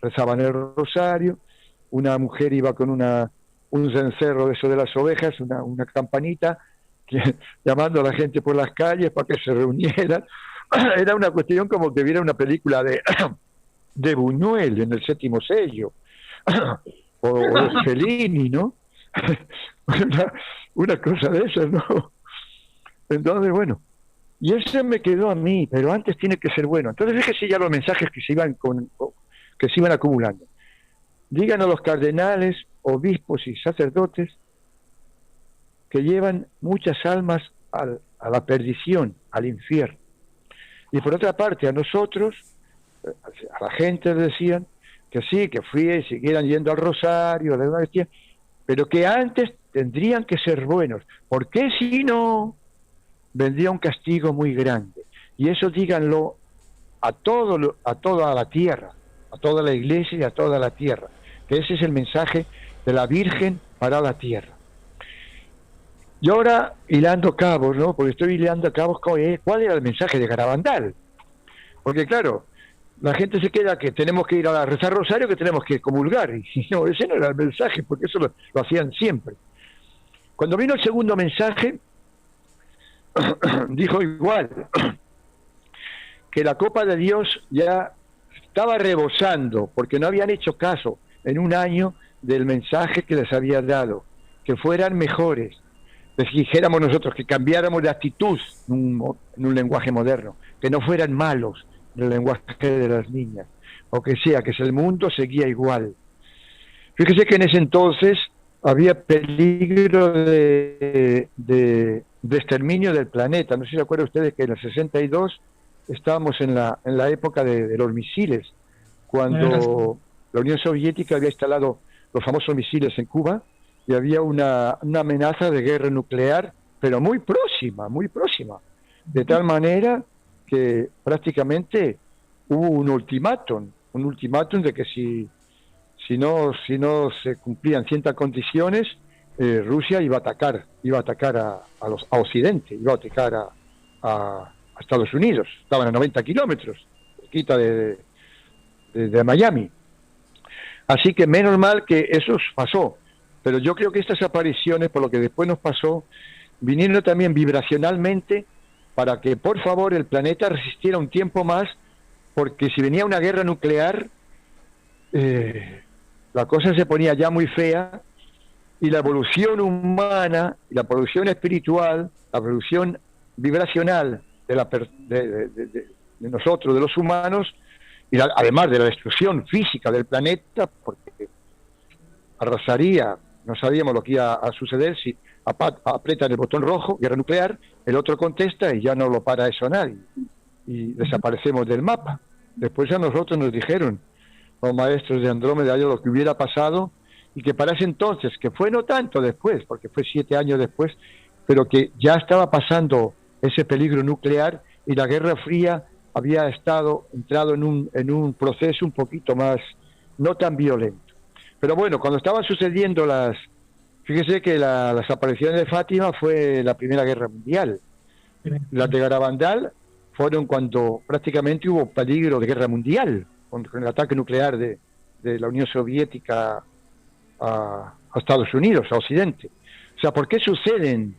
Rezaban el rosario, una mujer iba con un cencerro de eso de las ovejas, una campanita, llamando a la gente por las calles para que se reunieran. Era una cuestión como que viera una película de Buñuel en el Séptimo Sello, o de Fellini, ¿no? una cosa de esas, ¿no? Entonces, bueno, y ese me quedó a mí, pero antes tiene que ser bueno. Entonces, fíjese ya los mensajes que se iban acumulando. Digan a los cardenales, obispos y sacerdotes que llevan muchas almas a la perdición, al infierno. Y por otra parte, a nosotros, a la gente les decían que sí, que siguieran yendo al rosario, a la Eucaristía, pero que antes tendrían que ser buenos, porque si no, vendría un castigo muy grande. Y eso díganlo a toda la tierra, a toda la iglesia y a toda la tierra, que ese es el mensaje de la Virgen para la tierra. Y ahora, hilando cabos, ¿no? Porque estoy hilando cabos, ¿cuál era el mensaje de Garabandal? Porque claro, la gente se queda que tenemos que ir a rezar rosario, que tenemos que comulgar, y no, ese no era el mensaje, porque eso lo hacían siempre. Cuando vino el segundo mensaje, dijo igual, que la copa de Dios ya estaba rebosando, porque no habían hecho caso en un año del mensaje que les había dado, que fueran mejores, les dijéramos nosotros, que cambiáramos de actitud en un lenguaje moderno, que no fueran malos en el lenguaje de las niñas, o que sea, que el mundo seguía igual. Fíjese que en ese entonces había peligro de exterminio del planeta. No sé si se acuerdan ustedes que en el 62 estábamos en la época de los misiles, cuando la Unión Soviética había instalado los famosos misiles en Cuba, y había una amenaza de guerra nuclear, pero muy próxima, de tal manera que prácticamente hubo un ultimátum de que si no se cumplían ciertas condiciones, Rusia iba a atacar a Occidente, iba a atacar a Estados Unidos. Estaban a 90 kilómetros, cerquita de Miami. Así que menos mal que eso pasó. Pero yo creo que estas apariciones, por lo que después nos pasó, vinieron también vibracionalmente para que, por favor, el planeta resistiera un tiempo más, porque si venía una guerra nuclear, la cosa se ponía ya muy fea, y la evolución humana, la evolución espiritual, la evolución vibracional de nosotros, de los humanos, y además de la destrucción física del planeta, porque arrasaría, no sabíamos lo que iba a suceder si apretan el botón rojo, guerra nuclear, el otro contesta y ya no lo para eso nadie, y desaparecemos del mapa. Después a nosotros nos dijeron los maestros de Andrómeda lo que hubiera pasado, y que para ese entonces, que fue no tanto después, porque fue 7 años después, pero que ya estaba pasando ese peligro nuclear, y la Guerra Fría había entrado en un proceso un poquito más, no tan violento. Pero bueno, cuando estaban sucediendo fíjese que las apariciones de Fátima fue la Primera Guerra Mundial. Las de Garabandal fueron cuando prácticamente hubo peligro de guerra mundial, con el ataque nuclear de la Unión Soviética a Estados Unidos, a Occidente. O sea, ¿por qué suceden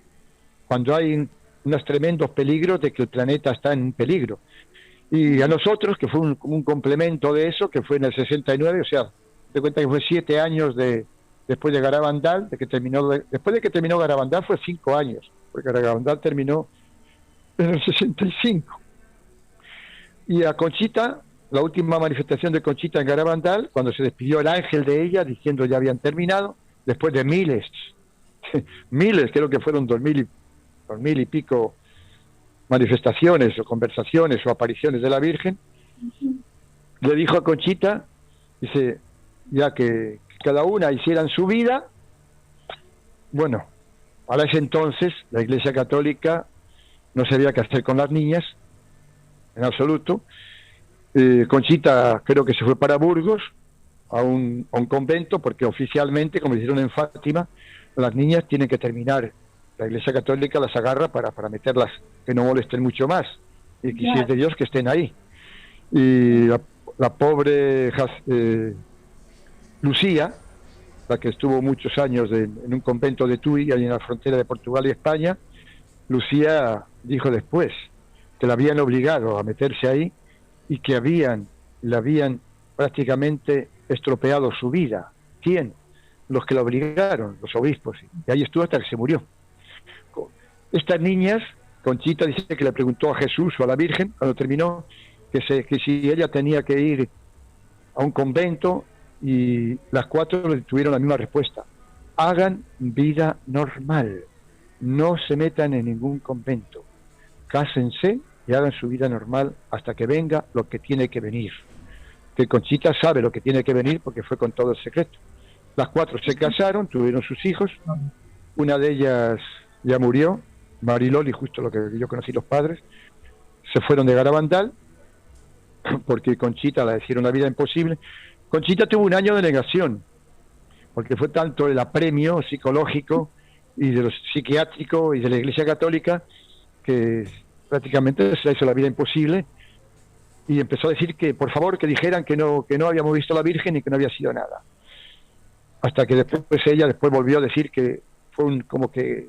cuando hay unos tremendos peligros de que el planeta está en peligro? Y a nosotros, que fue un complemento de eso, que fue en el 69, o sea, te cuenta que fue 7 años después de Garabandal, después de que terminó Garabandal fue 5 años, porque Garabandal terminó en el 65. Y a Conchita, la última manifestación de Conchita en Garabandal, cuando se despidió el ángel de ella, diciendo ya habían terminado, después de miles, creo que fueron 2000 y pico manifestaciones o conversaciones o apariciones de la Virgen, le dijo a Conchita, dice, ya que cada una hicieran su vida. Bueno, a ese entonces la Iglesia Católica no sabía qué hacer con las niñas, en absoluto. Conchita creo que se fue para Burgos, a un convento, porque oficialmente, como hicieron en Fátima, las niñas tienen que terminar. La Iglesia Católica las agarra para meterlas, que no molesten mucho más, y que si es de Dios que estén ahí. Y la pobre Lucía, la que estuvo muchos años en un convento de Tui, ahí en la frontera de Portugal y España, Lucía dijo después que la habían obligado a meterse ahí y que le habían prácticamente estropeado su vida. ¿Quién? Los que la obligaron, los obispos. Y ahí estuvo hasta que se murió. Estas niñas, Conchita dice que le preguntó a Jesús o a la Virgen, cuando terminó, que si ella tenía que ir a un convento, y las 4 le tuvieron la misma respuesta: hagan vida normal, no se metan en ningún convento, cásense y hagan su vida normal hasta que venga lo que tiene que venir. Que Conchita sabe lo que tiene que venir porque fue con todo el secreto. Las 4 se casaron, tuvieron sus hijos, una de ellas ya murió, Mariloli, justo lo que yo conocí los padres, se fueron de Garabandal porque Conchita la hicieron la vida imposible. Conchita tuvo un año de negación, porque fue tanto el apremio psicológico y de los psiquiátrico y de la Iglesia Católica que prácticamente se le hizo la vida imposible y empezó a decir que por favor que dijeran que no habíamos visto a la Virgen y que no había sido nada. Hasta que después ella volvió a decir que fue como que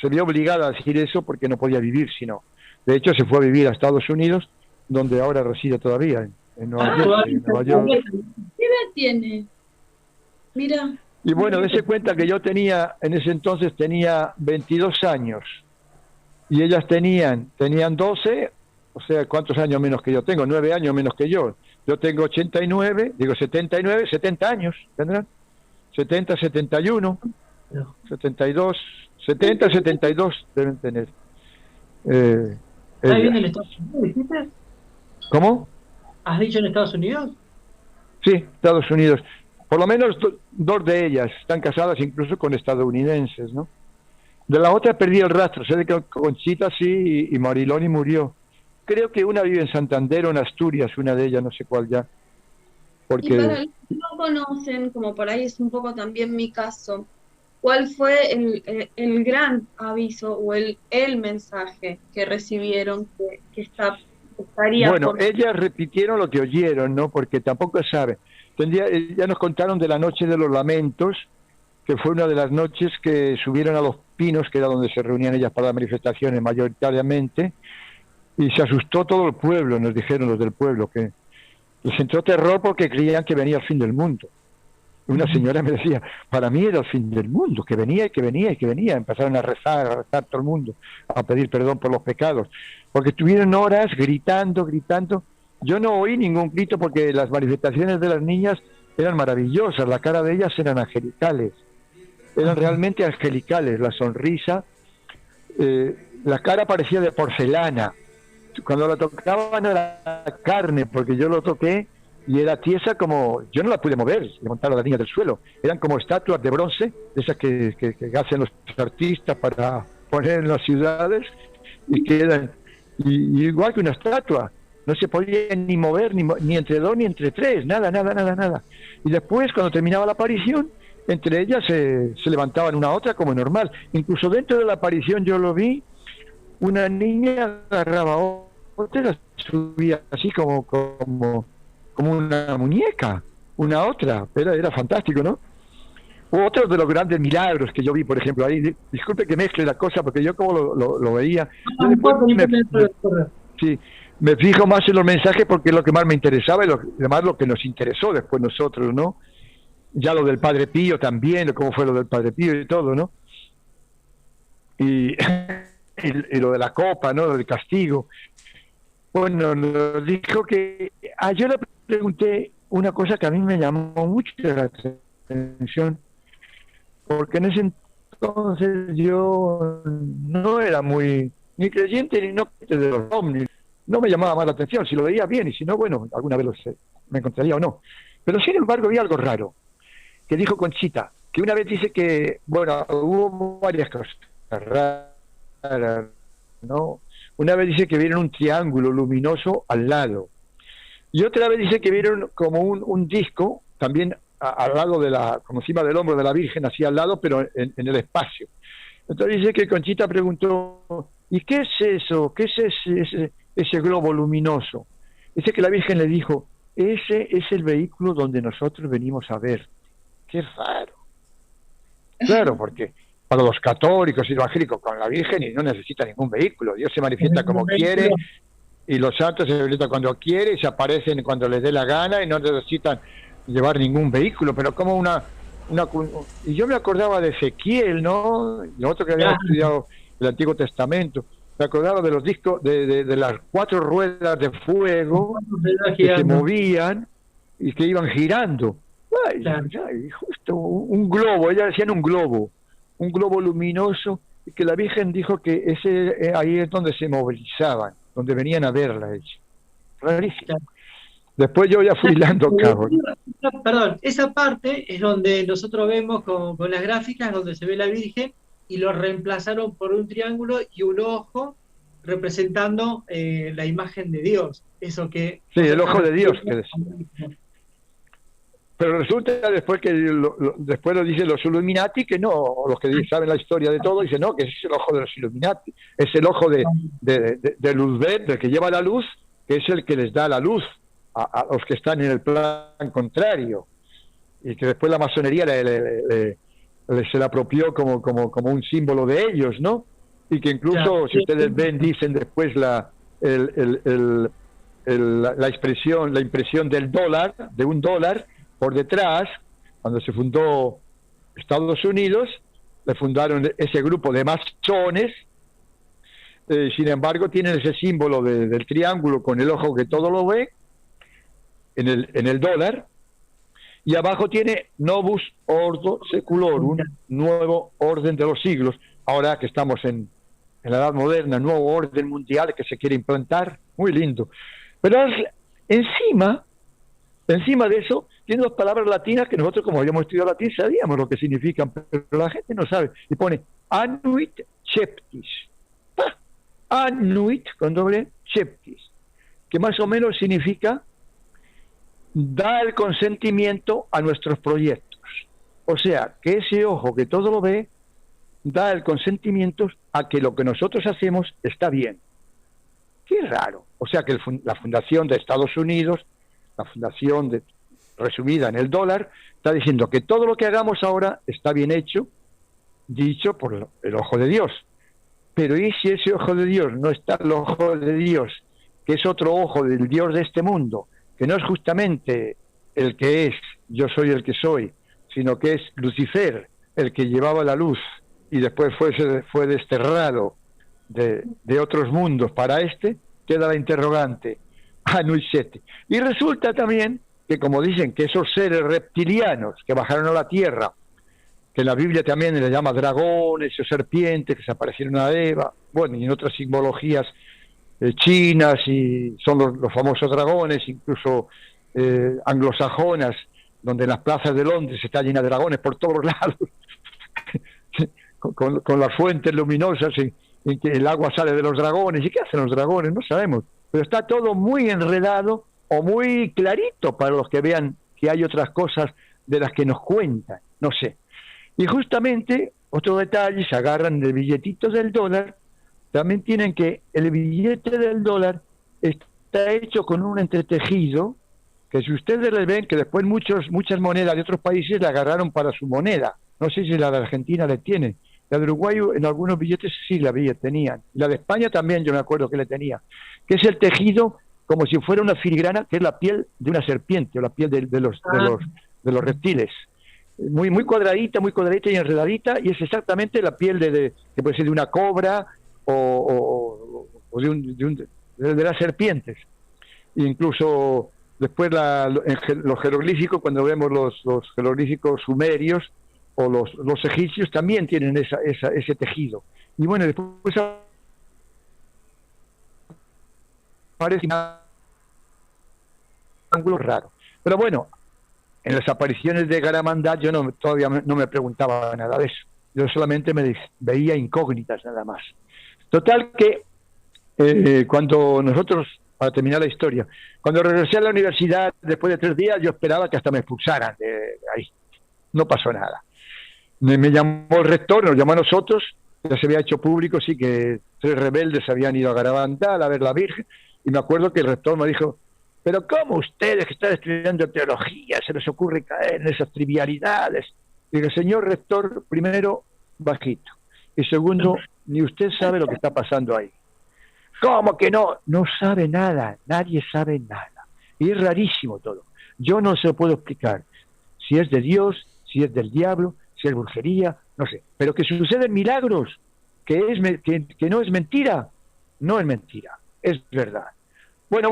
se vio obligada a decir eso porque no podía vivir sino. De hecho se fue a vivir a Estados Unidos, donde ahora reside todavía, en Nueva York. ¿Qué edad tiene? Mira. Y bueno, dése cuenta que yo en ese entonces tenía 22 años y ellas tenían 12, o sea, ¿cuántos años menos que yo tengo? 9 años menos que yo. Yo tengo 89, digo 79, 70 años tendrán. 70, 71, 72, 70, 72 deben tener. ¿Estás viviendo en Estados Unidos, dijiste? ¿Cómo? ¿Has dicho en Estados Unidos? Sí, Estados Unidos. Por lo menos 2 de ellas están casadas incluso con estadounidenses, ¿no? De la otra perdí el rastro. Sé de que Conchita sí y Mariloni murió. Creo que una vive en Santander o en Asturias, una de ellas, no sé cuál ya. Porque... Y para los que no conocen, como por ahí es un poco también mi caso, ¿cuál fue el gran aviso o el mensaje que recibieron que estaría? Bueno, ellas repitieron lo que oyeron, ¿no? Porque tampoco saben. Ya nos contaron de la noche de los lamentos, que fue una de las noches que subieron a Los Pinos, que era donde se reunían ellas para las manifestaciones mayoritariamente, y se asustó todo el pueblo, nos dijeron los del pueblo, que les entró terror porque creían que venía el fin del mundo. Una señora me decía, para mí era el fin del mundo, que venía y que venía y que venía. Empezaron a rezar todo el mundo, a pedir perdón por los pecados, porque estuvieron horas gritando. Yo no oí ningún grito porque las manifestaciones de las niñas eran maravillosas, la cara de ellas eran angelicales, eran realmente angelicales, la sonrisa, la cara parecía de porcelana. Cuando la tocaba no era carne, porque yo lo toqué y era tiesa como... Yo no la pude mover, levantar a las niñas del suelo. Eran como estatuas de bronce, esas que hacen los artistas para poner en las ciudades, y quedan igual que una estatua. No se podía ni mover, ni entre 2 ni entre 3, nada. Y después, cuando terminaba la aparición, entre ellas se levantaban una a otra como normal. Incluso dentro de la aparición yo lo vi, una niña agarraba a otra, la subía así como una muñeca, una a otra. Era fantástico, ¿no? Otro de los grandes milagros que yo vi, por ejemplo, ahí, disculpe que mezcle la cosa, porque yo como lo veía, yo después me fijo más en los mensajes porque es lo que más me interesaba y además lo que nos interesó después nosotros, ¿no? Ya lo del Padre Pío también, cómo fue lo del Padre Pío y todo, ¿no? Y lo de la copa, ¿no? Lo del castigo. Bueno, nos dijo que... yo le pregunté una cosa que a mí me llamó mucho la atención, porque en ese entonces yo no era muy ni creyente ni no creyente de los ovnis. No me llamaba más la atención, si lo veía bien y si no, bueno, alguna vez me encontraría o no. Pero sin embargo había algo raro, que dijo Conchita, que una vez dice que, bueno, hubo varias cosas raras, ¿no? Una vez dice que vieron un triángulo luminoso al lado, y otra vez dice que vieron como un disco, también al lado como encima del hombro de la Virgen, así al lado, pero en el espacio. Entonces dice que Conchita preguntó, ¿y qué es eso? ¿Qué es ese globo luminoso. Dice que la Virgen le dijo, ese es el vehículo donde nosotros venimos a ver. Qué raro. Claro, porque para los católicos y evangélicos con la Virgen y no necesita ningún vehículo. Dios se manifiesta como quiere y los santos se manifiestan cuando quiere y se aparecen cuando les dé la gana y no necesitan llevar ningún vehículo. Pero como y yo me acordaba de Ezequiel, ¿no? Nosotros que habíamos estudiado el Antiguo Testamento, me acordaba de los discos, de las 4 ruedas de fuego que se movían y que iban girando. Ay, y justo un globo, ellas decían un globo luminoso, y que la Virgen dijo que ahí es donde se movilizaban, donde venían a verla ella. Rarísimo. Después yo ya fui hilando cabos. Perdón, esa parte es donde nosotros vemos con las gráficas donde se ve la Virgen y lo reemplazaron por un triángulo y un ojo representando la imagen de Dios. Eso que... Sí, el ojo de Dios. Pero resulta después que después lo dicen los Illuminati, que no, los que saben la historia de todo, dicen no, que ese es el ojo de los Illuminati, es el ojo de Luzbel, del que lleva la luz, que es el que les da la luz a los que están en el plan contrario, y que después la masonería se la apropió como un símbolo de ellos, ¿no? Y que incluso, si ustedes ven, dicen después la impresión del dólar, de un dólar, por detrás, cuando se fundó Estados Unidos, le fundaron ese grupo de masones, sin embargo tienen ese símbolo del triángulo con el ojo que todo lo ve, en el dólar, y abajo tiene Novus Ordo Seculorum, nuevo orden de los siglos, ahora que estamos en la Edad Moderna, nuevo orden mundial que se quiere implantar, muy lindo. Pero encima de eso, tiene 2 palabras latinas que nosotros, como habíamos estudiado latín, sabíamos lo que significan, pero la gente no sabe. Y pone Annuit Ceptis. Annuit, con doble, Ceptis. Que más o menos significa da el consentimiento a nuestros proyectos. O sea, que ese ojo que todo lo ve, da el consentimiento a que lo que nosotros hacemos está bien. Qué raro. O sea que la fundación de Estados Unidos, la fundación resumida en el dólar, está diciendo que todo lo que hagamos ahora está bien hecho, dicho por el ojo de Dios. Pero ¿y si ese ojo de Dios no está el ojo de Dios, que es otro ojo del Dios de este mundo, que no es justamente el que es, yo soy el que soy, sino que es Lucifer, el que llevaba la luz y después fue desterrado de otros mundos para queda la interrogante, Anuisete. Y resulta también que, como dicen, que esos seres reptilianos que bajaron a la tierra, que en la Biblia también le llama dragones o serpientes, que se aparecieron a Eva, bueno, y en otras simbologías chinas, y son los famosos dragones, incluso anglosajonas, donde en las plazas de Londres está llena de dragones por todos lados, con las fuentes luminosas en que el agua sale de los dragones. ¿Y qué hacen los dragones? No sabemos, pero está todo muy enredado o muy clarito para los que vean que hay otras cosas de las que nos cuentan, no sé. Y justamente, otro detalle, se agarran del billetito del dólar, también tienen que el billete del dólar está hecho con un entretejido, que si ustedes le ven, que después muchas monedas de otros países la agarraron para su moneda. No sé si la de Argentina le tiene. La de Uruguay en algunos billetes sí la tenían. La de España también yo me acuerdo que le tenía. Que es el tejido como si fuera una filigrana, que es la piel de una serpiente o la piel de los reptiles. Muy cuadradita y enredadita, y es exactamente la piel que puede ser de una cobra o de las serpientes. E incluso después los jeroglíficos, cuando vemos los jeroglíficos sumerios o los egipcios, también tienen ese tejido. Y bueno, después parece un ángulo raro. Pero bueno, en las apariciones de Garamandá yo todavía no me preguntaba nada de eso. Yo solamente me veía incógnitas nada más. Total que cuando nosotros, para terminar la historia, cuando regresé a la universidad después de 3 días, yo esperaba que hasta me expulsaran de ahí. No pasó nada. Me llamó el rector, nos llamó a nosotros, ya se había hecho público, sí, que 3 rebeldes habían ido a Garabandal a ver la Virgen, Y me acuerdo que el rector me dijo, pero ¿cómo ustedes que están estudiando teología se les ocurre caer en esas trivialidades? Y el señor rector, primero, bajito, y segundo, ni usted sabe lo que está pasando ahí. ¿Cómo que no? No sabe nada, nadie sabe nada. Y es rarísimo todo. Yo no se lo puedo explicar. Si es de Dios, si es del diablo, si es brujería, no sé. Pero que suceden milagros, que no es mentira, no es mentira, es verdad. Bueno.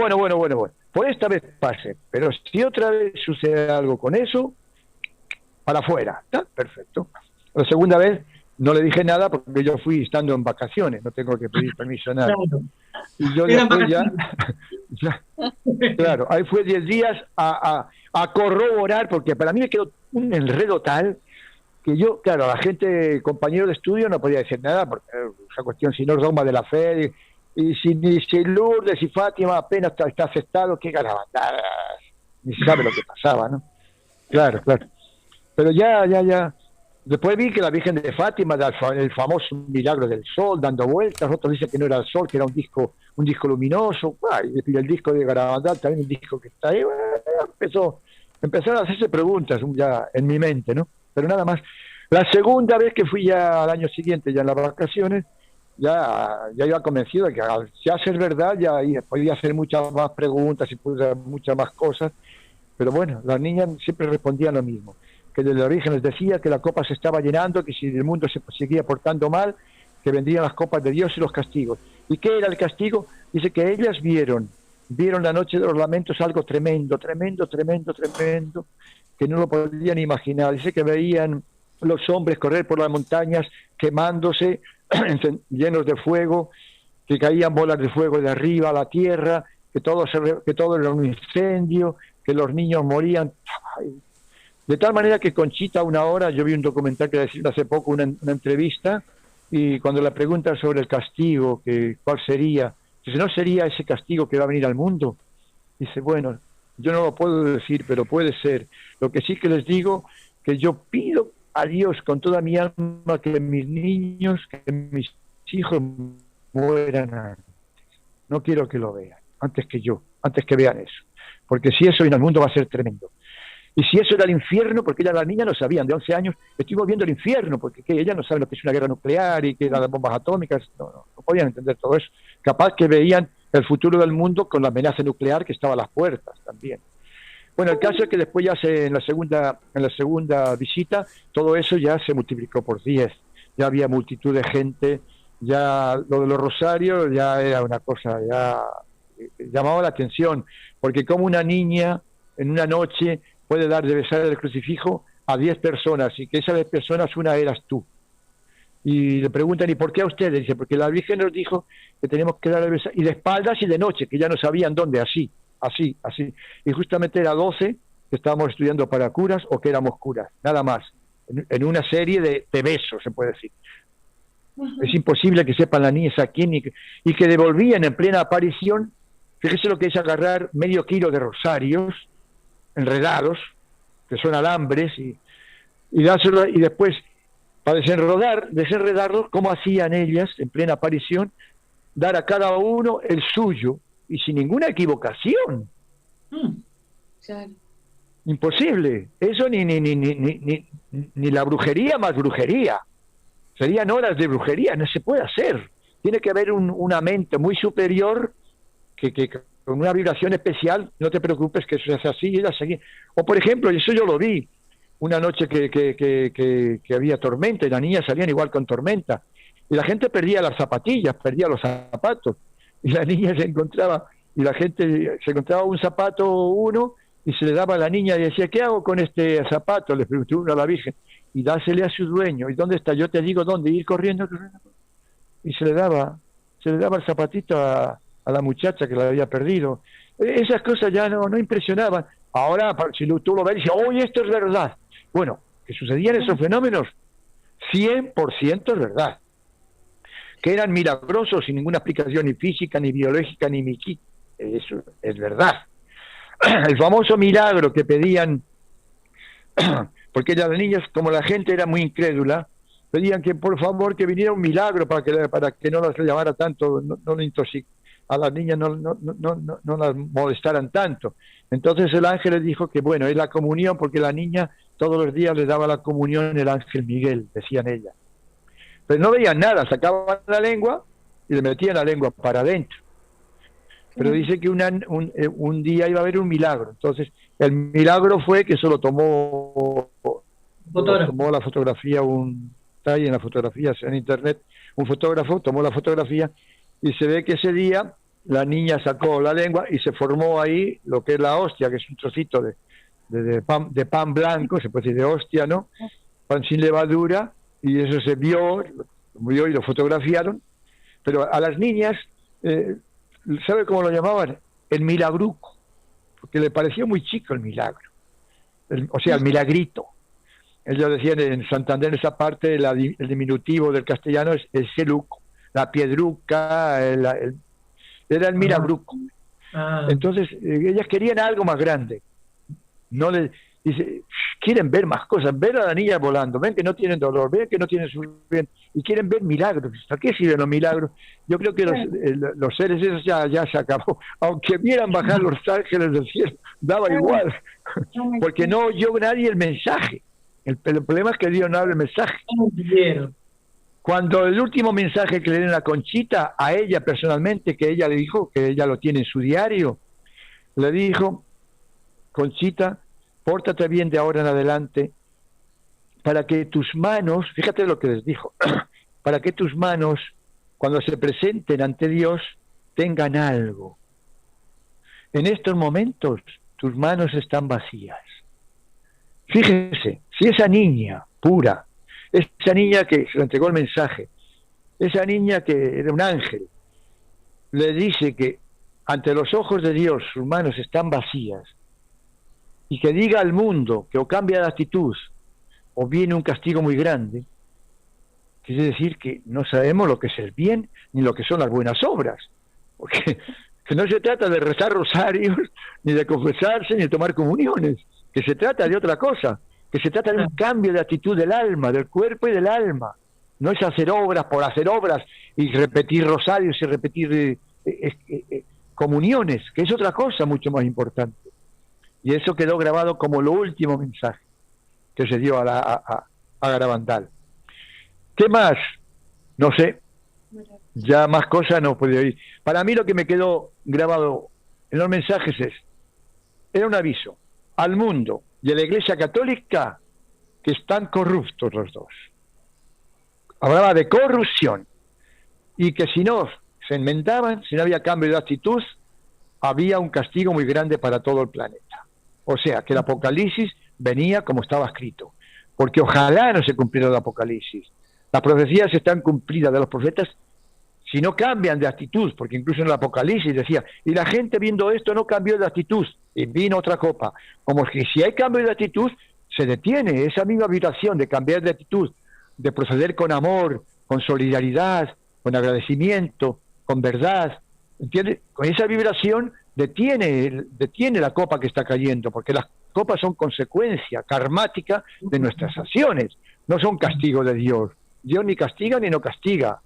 Pues esta vez pase, pero si otra vez sucede algo con eso, para afuera, ¿está? Perfecto. La segunda vez no le dije nada porque yo fui estando en vacaciones, no tengo que pedir permiso a nadie. Claro. Y yo después claro, ahí fue 10 días a corroborar, porque para mí me quedó un enredo tal que yo, claro, a la gente, compañero de estudio, no podía decir nada, porque esa cuestión, si no es dogma de la fe, y si Lourdes y Fátima apenas está aceptado, qué garabatas, ni sabe lo que pasaba, ¿no? Claro. Pero ya. Después vi que la Virgen de Fátima, el famoso milagro del sol, dando vueltas, otros dicen que no era el sol, que era un disco luminoso, y el disco de Garabandal, también un disco que está ahí, empezaron a hacerse preguntas ya en mi mente, ¿no? Pero nada más. La segunda vez que fui ya al año siguiente, ya en las vacaciones, ya iba convencido de que al ya ser verdad, ya podía hacer muchas más preguntas y pude hacer muchas más cosas, pero bueno, las niñas siempre respondían lo mismo, que desde el origen les decía que la copa se estaba llenando, que si el mundo se seguía portando mal, que vendrían las copas de Dios y los castigos. ¿Y qué era el castigo? Dice que ellas vieron la noche de los lamentos algo tremendo, que no lo podían imaginar. Dice que veían los hombres correr por las montañas quemándose, llenos de fuego, que caían bolas de fuego de arriba a la tierra, que todo era un incendio, que los niños morían. De tal manera que Conchita, una hora, yo vi un documental que decía hace poco, una entrevista, y cuando le preguntan sobre el castigo, que cuál sería, dice, ¿no sería ese castigo que va a venir al mundo? Dice, bueno, yo no lo puedo decir, pero puede ser. Lo que sí que les digo, que yo pido a Dios con toda mi alma que mis niños, que mis hijos mueran antes. No quiero que lo vean, antes que vean eso. Porque si eso viene al mundo va a ser tremendo. Y si eso era el infierno, porque las niñas no sabían, de 11 años, estuvimos viendo el infierno, porque ellas no saben lo que es una guerra nuclear y que eran las bombas atómicas, no podían entender todo eso. Capaz que veían el futuro del mundo con la amenaza nuclear que estaba a las puertas también. Bueno, el caso es que después en la segunda visita, todo eso ya se multiplicó por 10. Ya había multitud de gente, ya lo de los rosarios ya era una cosa, ya llamaba la atención, porque como una niña en una noche puede dar de besar el crucifijo a 10 personas, y que esas 10 personas una eras tú. Y le preguntan, ¿y por qué a ustedes? Dice, porque la Virgen nos dijo que tenemos que dar de besar, y de espaldas y de noche, que ya no sabían dónde, así. Y justamente era 12 que estábamos estudiando para curas o que éramos curas, nada más, en una serie de besos, se puede decir. Es imposible que sepan las niñas a quién, y que devolvían en plena aparición. Fíjese lo que es agarrar medio kilo de rosarios enredados, que son alambres, y dárselo, y después, para desenredarlos, como hacían ellas en plena aparición, dar a cada uno el suyo, y sin ninguna equivocación. Claro. Imposible. Eso ni la brujería más brujería. Serían horas de brujería, no se puede hacer. Tiene que haber una mente muy superior que con una vibración especial. No te preocupes que eso se hace así y así. O por ejemplo, y eso yo lo vi una noche que había tormenta y las niñas salían igual con tormenta y la gente perdía las zapatillas, perdía los zapatos, y la niña la gente se encontraba un zapato uno y se le daba a la niña y decía, ¿qué hago con este zapato? Le preguntó uno a la Virgen, y dásele a su dueño. ¿Y dónde está? Yo te digo dónde, ir corriendo. Y se le daba el zapatito a la muchacha que la había perdido. Esas cosas ya no impresionaban. Ahora, si tú lo ves y dices, oye, esto es verdad. Bueno, que sucedían esos fenómenos, 100% es verdad. Que eran milagrosos sin ninguna explicación ni física, ni biológica, ni miquí. Eso es verdad. El famoso milagro que pedían, porque las niñas, como la gente era muy incrédula, pedían que por favor que viniera un milagro para que no las llamara tanto, no a las niñas no las molestaran tanto. Entonces el ángel les dijo que bueno, es la comunión, porque la niña todos los días le daba la comunión el ángel Miguel, decían ellas. Pero no veían nada, sacaban la lengua y le metían la lengua para adentro. Pero dice que un día iba a haber un milagro. Entonces el milagro fue que solo tomó la fotografía, está ahí en la fotografía, en internet, un fotógrafo tomó la fotografía y se ve que ese día la niña sacó la lengua y se formó ahí lo que es la hostia, que es un trocito de pan blanco, se puede decir de hostia, ¿no? Pan sin levadura, y eso se vio y lo fotografiaron. Pero a las niñas, ¿sabe cómo lo llamaban? El milagruco, porque le pareció muy chico el milagro, el milagrito. Ellos decían en Santander, esa parte, el diminutivo del castellano es el celuco, la piedruca, era el milagruco. Entonces, ellas querían algo más grande. No les dice, quieren ver más cosas, ver a la niña volando, ven que no tienen dolor, ven que no tienen sufrimiento, y quieren ver milagros. ¿Para qué sirven los milagros? Yo creo que los seres esos ya se acabó. Aunque vieran bajar los ángeles del cielo, daba igual, porque no oyó nadie el mensaje. El problema es que Dios no habla el mensaje. Cuando el último mensaje que le dieron a Conchita, a ella personalmente, que ella le dijo, que ella lo tiene en su diario, le dijo: Conchita, pórtate bien de ahora en adelante, para que tus manos, fíjate lo que les dijo, para que tus manos, cuando se presenten ante Dios, tengan algo. En estos momentos, tus manos están vacías. Fíjese, si esa niña pura, esa niña que se le entregó el mensaje, esa niña que era un ángel, le dice que ante los ojos de Dios sus manos están vacías, y que diga al mundo que o cambia de actitud o viene un castigo muy grande, quiere decir que no sabemos lo que es el bien ni lo que son las buenas obras, porque que no se trata de rezar rosarios, ni de confesarse, ni de tomar comuniones, que se trata de otra cosa, que se trata de un cambio de actitud del alma, del cuerpo y del alma. No es hacer obras por hacer obras y repetir rosarios y repetir comuniones, que es otra cosa mucho más importante. Y eso quedó grabado como lo último mensaje que se dio a Garabandal. ¿Qué más? No sé, ya más cosas no pude oír. Para mí lo que me quedó grabado en los mensajes era un aviso al mundo y a la Iglesia Católica que están corruptos los dos. Hablaba de corrupción y que si no se enmendaban, si no había cambio de actitud, había un castigo muy grande para todo el planeta. O sea, que el Apocalipsis venía como estaba escrito, porque ojalá no se cumpliera el Apocalipsis. Las profecías están cumplidas de los profetas si no cambian de actitud, porque incluso en el Apocalipsis decía, y la gente viendo esto no cambió de actitud, y vino otra copa. Como que si hay cambio de actitud, se detiene esa misma vibración de cambiar de actitud, de proceder con amor, con solidaridad, con agradecimiento, con verdad, ¿entiendes? Con esa vibración detiene la copa que está cayendo, porque las copas son consecuencia karmática de nuestras acciones, no son castigo de Dios. Dios ni castiga ni no castiga.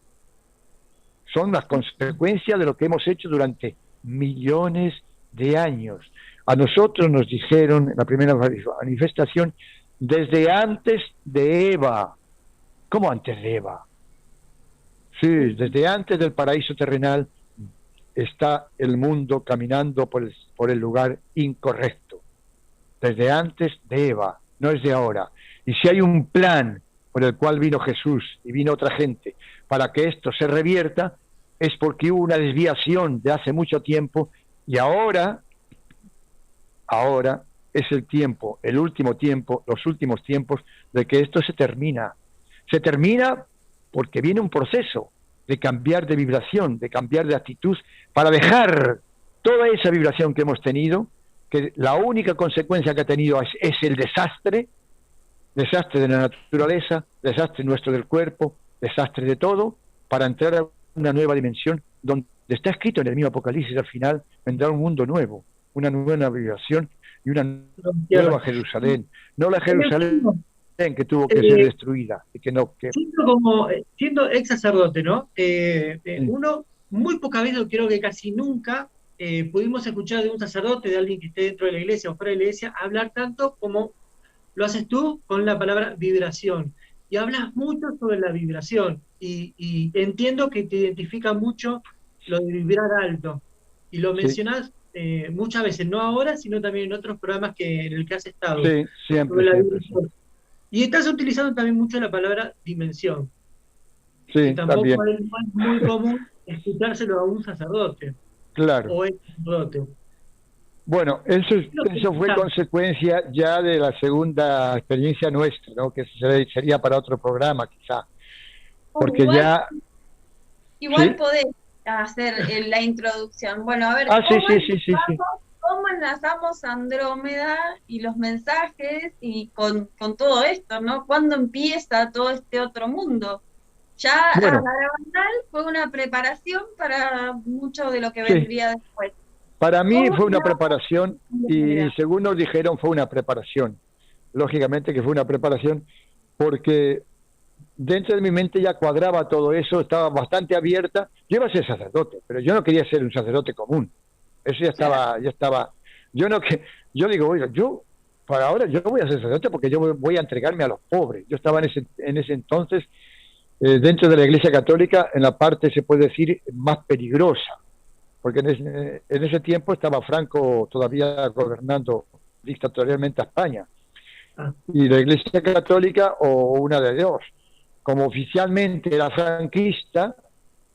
Son las consecuencias de lo que hemos hecho durante millones de años. A nosotros nos dijeron en la primera manifestación, desde antes de Eva. ¿Cómo antes de Eva? Sí, desde antes del paraíso terrenal está el mundo caminando por el lugar incorrecto. Desde antes de Eva, no es de ahora. Y si hay un plan por el cual vino Jesús y vino otra gente para que esto se revierta, es porque hubo una desviación de hace mucho tiempo y ahora es el tiempo, el último tiempo, los últimos tiempos de que esto se termina. Se termina porque viene un proceso de cambiar de vibración, de cambiar de actitud, para dejar toda esa vibración que hemos tenido, que la única consecuencia que ha tenido es el desastre de la naturaleza, desastre nuestro del cuerpo, desastre de todo, para entrar a una nueva dimensión donde está escrito en el mismo Apocalipsis, al final vendrá un mundo nuevo, una nueva vibración y una nueva Jerusalén, no la Jerusalén que tuvo que ser destruida y que no que siendo ex sacerdote, ¿no? Uno muy pocas veces, creo que casi nunca, pudimos escuchar de un sacerdote, de alguien que esté dentro de la iglesia o fuera de la iglesia, hablar tanto como lo haces tú con la palabra vibración. Y hablas mucho sobre la vibración. Y entiendo que te identifica mucho lo de vibrar alto. Y lo Sí, mencionás muchas veces, no ahora, sino también en otros programas en el que has estado, sí, sobre siempre, la siempre, siempre. vibración. Y estás utilizando también mucho la palabra dimensión, que Sí, tampoco también, es muy común escuchárselo a un sacerdote claro. o ex sacerdote. Bueno, ¿Qué es lo que eso fue estás? consecuencia ya de la segunda experiencia nuestra, ¿no? Que sería para otro programa, quizá. O Porque ya, igual ¿sí? podés hacer la introducción. Bueno, a ver, Ah, sí, sí, sí, sí, sí. cómo enlazamos Andrómeda y los mensajes y con todo esto, ¿no? ¿Cuándo empieza todo este otro mundo? Ya a Bueno, Garabandal fue una preparación para mucho de lo que sí. vendría después. Para mí ¿Cómo fue una enlazamos preparación y Andrómeda? según nos dijeron fue una preparación. Lógicamente que fue una preparación porque dentro de mi mente ya cuadraba todo eso, estaba bastante abierta. Yo iba a ser sacerdote, pero yo no quería ser un sacerdote común. Eso ya estaba. Yo no que, yo digo, oiga, yo para ahora yo voy a ser sacerdote porque yo voy a entregarme a los pobres. Yo estaba en ese entonces dentro de la Iglesia Católica en la parte se puede decir más peligrosa, porque en ese tiempo estaba Franco todavía gobernando dictatorialmente a España Ah, y la Iglesia Católica o una de dos como oficialmente era franquista,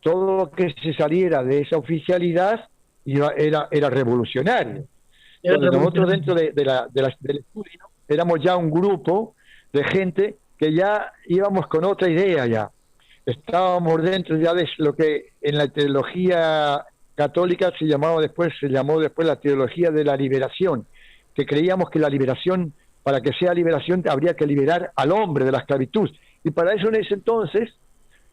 todo lo que se saliera de esa oficialidad era revolucionario. era Entonces nosotros revolucionario. dentro del estudio éramos ya un grupo de gente que ya íbamos con otra idea ya. Estábamos dentro ya de lo que en la teología católica se llamó después la teología de la liberación, que creíamos que la liberación, para que sea liberación, habría que liberar al hombre de la esclavitud. Y para eso en ese entonces,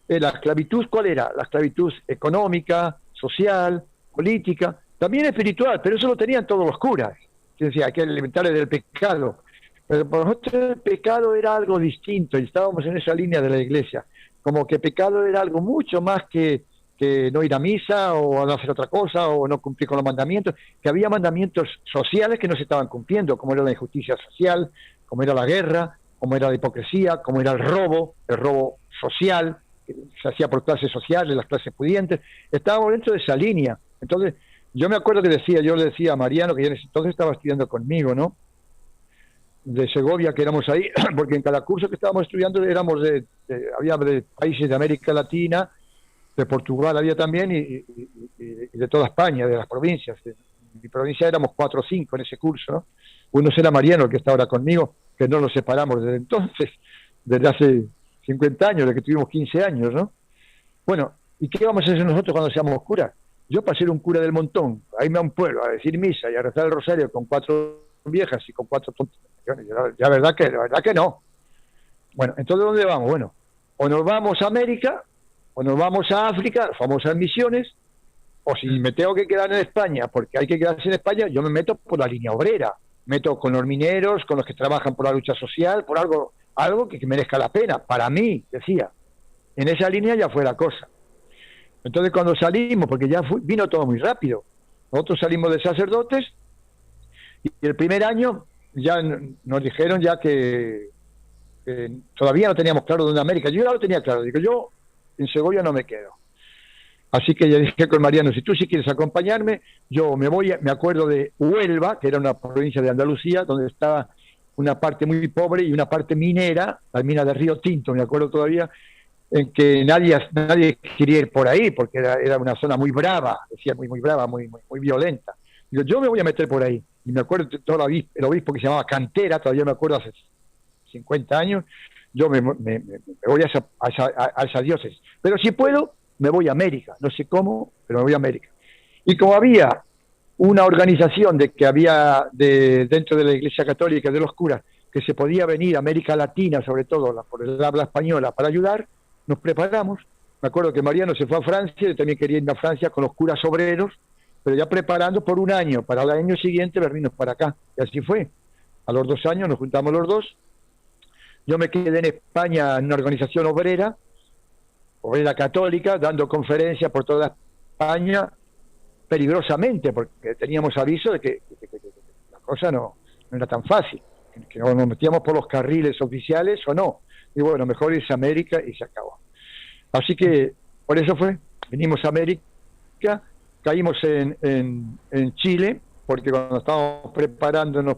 la esclavitud, ¿cuál era? La esclavitud económica, social, política, también espiritual, pero eso lo tenían todos los curas. Que decía, hay que alimentarle del pecado. Pero para nosotros el pecado era algo distinto y estábamos en esa línea de la iglesia. Como que pecado era algo mucho más que no ir a misa o no hacer otra cosa o no cumplir con los mandamientos, que había mandamientos sociales que no se estaban cumpliendo, como era la injusticia social, como era la guerra, como era la hipocresía, como era el robo social, que se hacía por clases sociales, las clases pudientes. Estábamos dentro de esa línea. Entonces, yo me acuerdo que yo le decía a Mariano, que entonces estaba estudiando conmigo, ¿no? De Segovia, que éramos ahí, porque en cada curso que estábamos estudiando éramos había de países de América Latina, de Portugal había también, y de toda España, de las provincias. En mi provincia éramos 4 o 5 en ese curso, ¿no? Uno era Mariano, el que está ahora conmigo, que no nos separamos desde entonces, desde hace 50 años, desde que tuvimos 15 años, ¿no? Bueno, ¿y qué vamos a hacer nosotros cuando seamos curas? Yo para ser un cura del montón, a irme a un pueblo a decir misa y a rezar el rosario con 4 viejas y con 4 tontos, la verdad que no. Bueno, entonces ¿dónde vamos? Bueno, o nos vamos a América, o nos vamos a África, las famosas misiones, o si me tengo que quedar en España, porque hay que quedarse en España, yo me meto por la línea obrera, meto con los mineros, con los que trabajan por la lucha social, por algo que merezca la pena, para mí, decía. En esa línea ya fue la cosa. Entonces cuando salimos, porque vino todo muy rápido, nosotros salimos de sacerdotes y el primer año ya nos dijeron ya que todavía no teníamos claro dónde América. Yo ya lo tenía claro, digo, yo en Segovia no me quedo. Así que ya dije con Mariano, si tú sí quieres acompañarme, yo me acuerdo de Huelva, que era una provincia de Andalucía, donde estaba una parte muy pobre y una parte minera, la mina de Río Tinto, me acuerdo todavía, en que nadie quería ir por ahí, porque era una zona muy brava, decía muy brava, muy violenta. Digo, yo me voy a meter por ahí. Y me acuerdo de todo el obispo que se llamaba Cantera, todavía me acuerdo hace 50 años, yo me voy a esa diócesis. Pero si puedo, me voy a América. No sé cómo, pero me voy a América. Y como había una organización dentro de la Iglesia Católica, de los curas, que se podía venir a América Latina, sobre todo por el habla española, para ayudar, nos preparamos. Me acuerdo que Mariano se fue a Francia, yo también quería irme a Francia con los curas obreros, pero ya preparando por un año, para el año siguiente venirnos para acá. Y así fue. A los 2 años nos juntamos los dos. Yo me quedé en España en una organización obrera católica, dando conferencias por toda España peligrosamente, porque teníamos aviso de que la cosa no era tan fácil, que nos metíamos por los carriles oficiales o no. Y bueno, mejor irse a América y se acabó. Así que por eso venimos a América, caímos en Chile, porque cuando estábamos preparándonos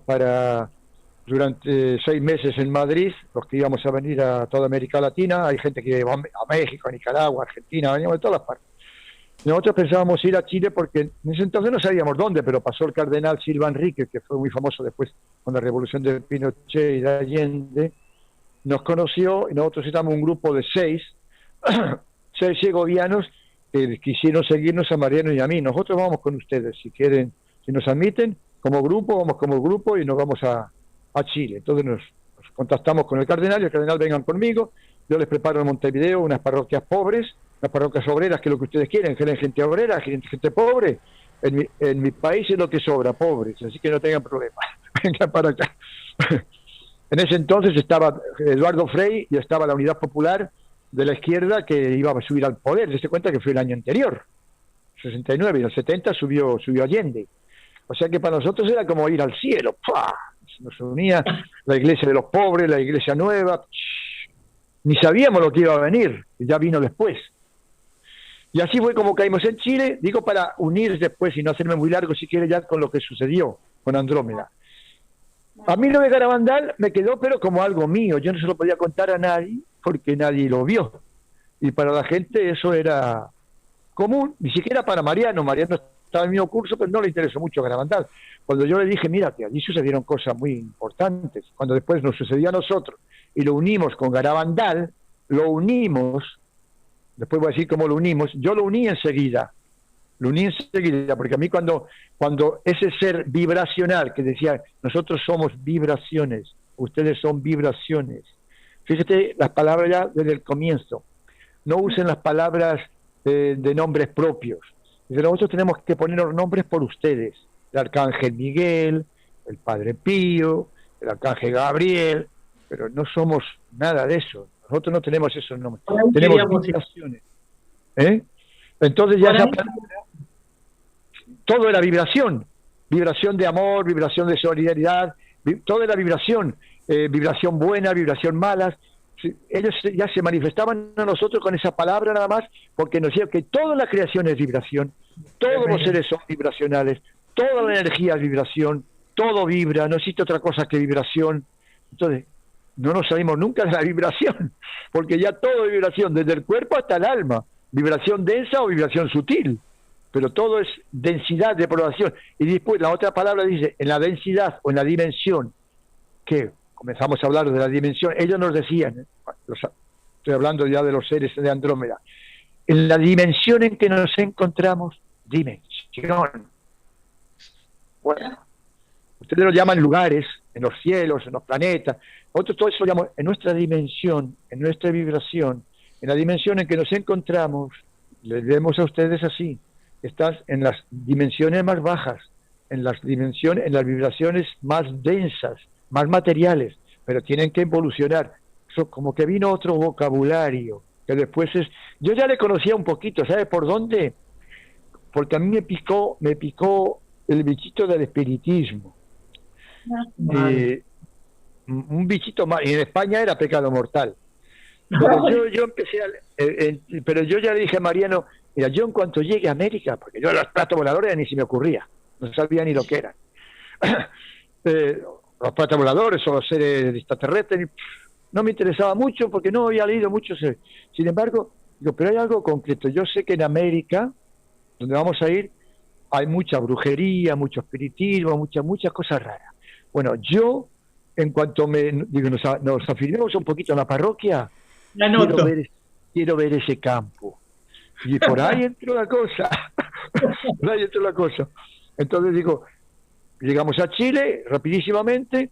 durante 6 meses en Madrid, los que íbamos a venir a toda América Latina, hay gente que va a México, a Nicaragua, Argentina, veníamos de todas las partes. Nosotros pensábamos ir a Chile porque en ese entonces no sabíamos dónde, pero pasó el cardenal Silva Enrique, que fue muy famoso después con la revolución de Pinochet y de Allende, nos conoció y nosotros éramos un grupo de 6 segovianos que quisieron seguirnos a Mariano y a mí. Nosotros vamos con ustedes, si quieren, si nos admiten, como grupo, vamos como grupo y nos vamos a Chile. Entonces nos contactamos con el cardenal y el cardenal vengan conmigo, yo les preparo en Montevideo unas parroquias pobres, unas parroquias obreras, que es lo que ustedes quieren, gente obrera, gente pobre. En mi país es lo que sobra, pobres, así que no tengan problema. Vengan para acá. En ese entonces estaba Eduardo Frei y estaba la Unidad Popular de la izquierda que iba a subir al poder. Se cuenta que fue el año anterior, 69, y en el 70 subió Allende. O sea que para nosotros era como ir al cielo. ¡Pah! Nos unía la iglesia de los pobres, la iglesia nueva. Ni sabíamos lo que iba a venir, y ya vino después. Y así fue como caímos en Chile, digo para unir después y no hacerme muy largo si quiere ya con lo que sucedió con Andrómeda. A mí lo de Garabandal me quedó pero como algo mío, yo no se lo podía contar a nadie porque nadie lo vio. Y para la gente eso era común, ni siquiera para Mariano estaba en mi mismo curso, pero no le interesó mucho Garabandal. Cuando yo le dije, mira, que allí sucedieron cosas muy importantes, cuando después nos sucedió a nosotros y lo unimos con Garabandal, después voy a decir cómo lo unimos, yo lo uní enseguida, porque a mí cuando ese ser vibracional que decía, nosotros somos vibraciones, ustedes son vibraciones, fíjate las palabras ya desde el comienzo, no usen las palabras de nombres propios, dice, nosotros tenemos que ponernos nombres por ustedes, el Arcángel Miguel, el Padre Pío, el Arcángel Gabriel, pero no somos nada de eso. Nosotros no tenemos esos nombres. Tenemos vibraciones. Entonces ya todo era vibración. Vibración de amor, vibración de solidaridad, todo era vibración. Vibración buena, vibración mala. Ellos ya se manifestaban a nosotros con esa palabra nada más, porque nos decían que toda la creación es vibración, todos los seres son vibracionales, toda la energía es vibración, todo vibra, no existe otra cosa que vibración. Entonces, no nos salimos nunca de la vibración, porque ya todo es vibración, desde el cuerpo hasta el alma, vibración densa o vibración sutil, pero todo es densidad de población. Y después la otra palabra dice, en la densidad o en la dimensión, que comenzamos a hablar de la dimensión, ellos nos decían, estoy hablando ya de los seres de Andrómeda, en la dimensión en que nos encontramos, dimensión. Bueno, ustedes lo llaman lugares, en los cielos, en los planetas, nosotros todo eso lo llamamos en nuestra dimensión, en nuestra vibración, en la dimensión en que nos encontramos, les vemos a ustedes así, estás en las dimensiones más bajas, en las vibraciones más densas, más materiales, pero tienen que evolucionar. Eso, como que vino otro vocabulario, que después yo ya le conocía un poquito, ¿sabe por dónde? Porque a mí me picó el bichito del espiritismo. Un bichito más, y en España era pecado mortal. Pero yo empecé pero yo ya le dije a Mariano, mira, yo en cuanto llegue a América, porque yo los platos voladores ni se me ocurría, no sabía ni lo que eran. Los platos voladores o los seres extraterrestres, no me interesaba mucho porque no había leído mucho. Sin embargo, digo, pero hay algo concreto. Yo sé que en América, donde vamos a ir, hay mucha brujería, mucho espiritismo, muchas cosas raras. Bueno, yo, en cuanto nos afirmemos un poquito en la parroquia, quiero ver ese campo. Y por ahí entró la cosa. Entonces digo, llegamos a Chile rapidísimamente,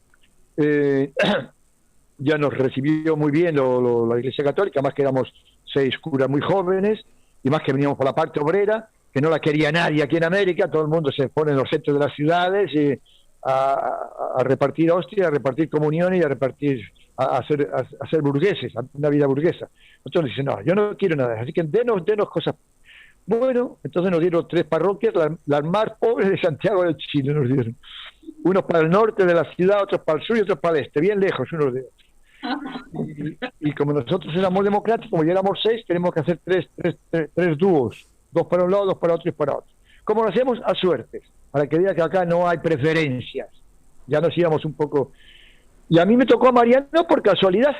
ya nos recibió muy bien la Iglesia Católica, más que éramos 6 curas muy jóvenes, y más que veníamos por la parte obrera, que no la quería nadie aquí en América, todo el mundo se pone en los centros de las ciudades a repartir hostia, a repartir comuniones y a ser burgueses, una vida burguesa. Nosotros dicen, no, yo no quiero nada, así que denos cosas. Bueno, entonces nos dieron 3 parroquias, las más pobres de Santiago de Chile nos dieron. Unos para el norte de la ciudad, otros para el sur y otros para el este, bien lejos unos de otros. Y como nosotros éramos democráticos, como ya éramos 6, tenemos que hacer tres dúos, 2 para un lado, 2 para otro y para otro. ¿Cómo lo hacemos? A suertes, para que diga que acá no hay preferencias. Ya nos íbamos un poco. Y a mí me tocó a Mariano por casualidad,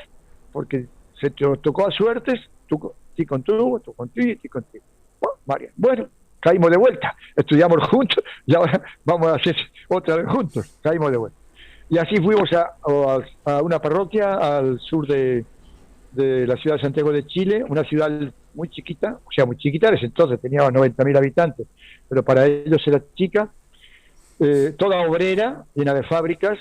porque se tocó a suertes, tú contigo. Bueno, Mariano. Bueno, caímos de vuelta, estudiamos juntos y ahora vamos a hacer otra vez juntos, caímos de vuelta. Y así fuimos a una parroquia al sur de la ciudad de Santiago de Chile, una ciudad muy chiquita, o sea, muy chiquita, desde entonces teníamos 90.000 habitantes, pero para ellos era chica, toda obrera, llena de fábricas,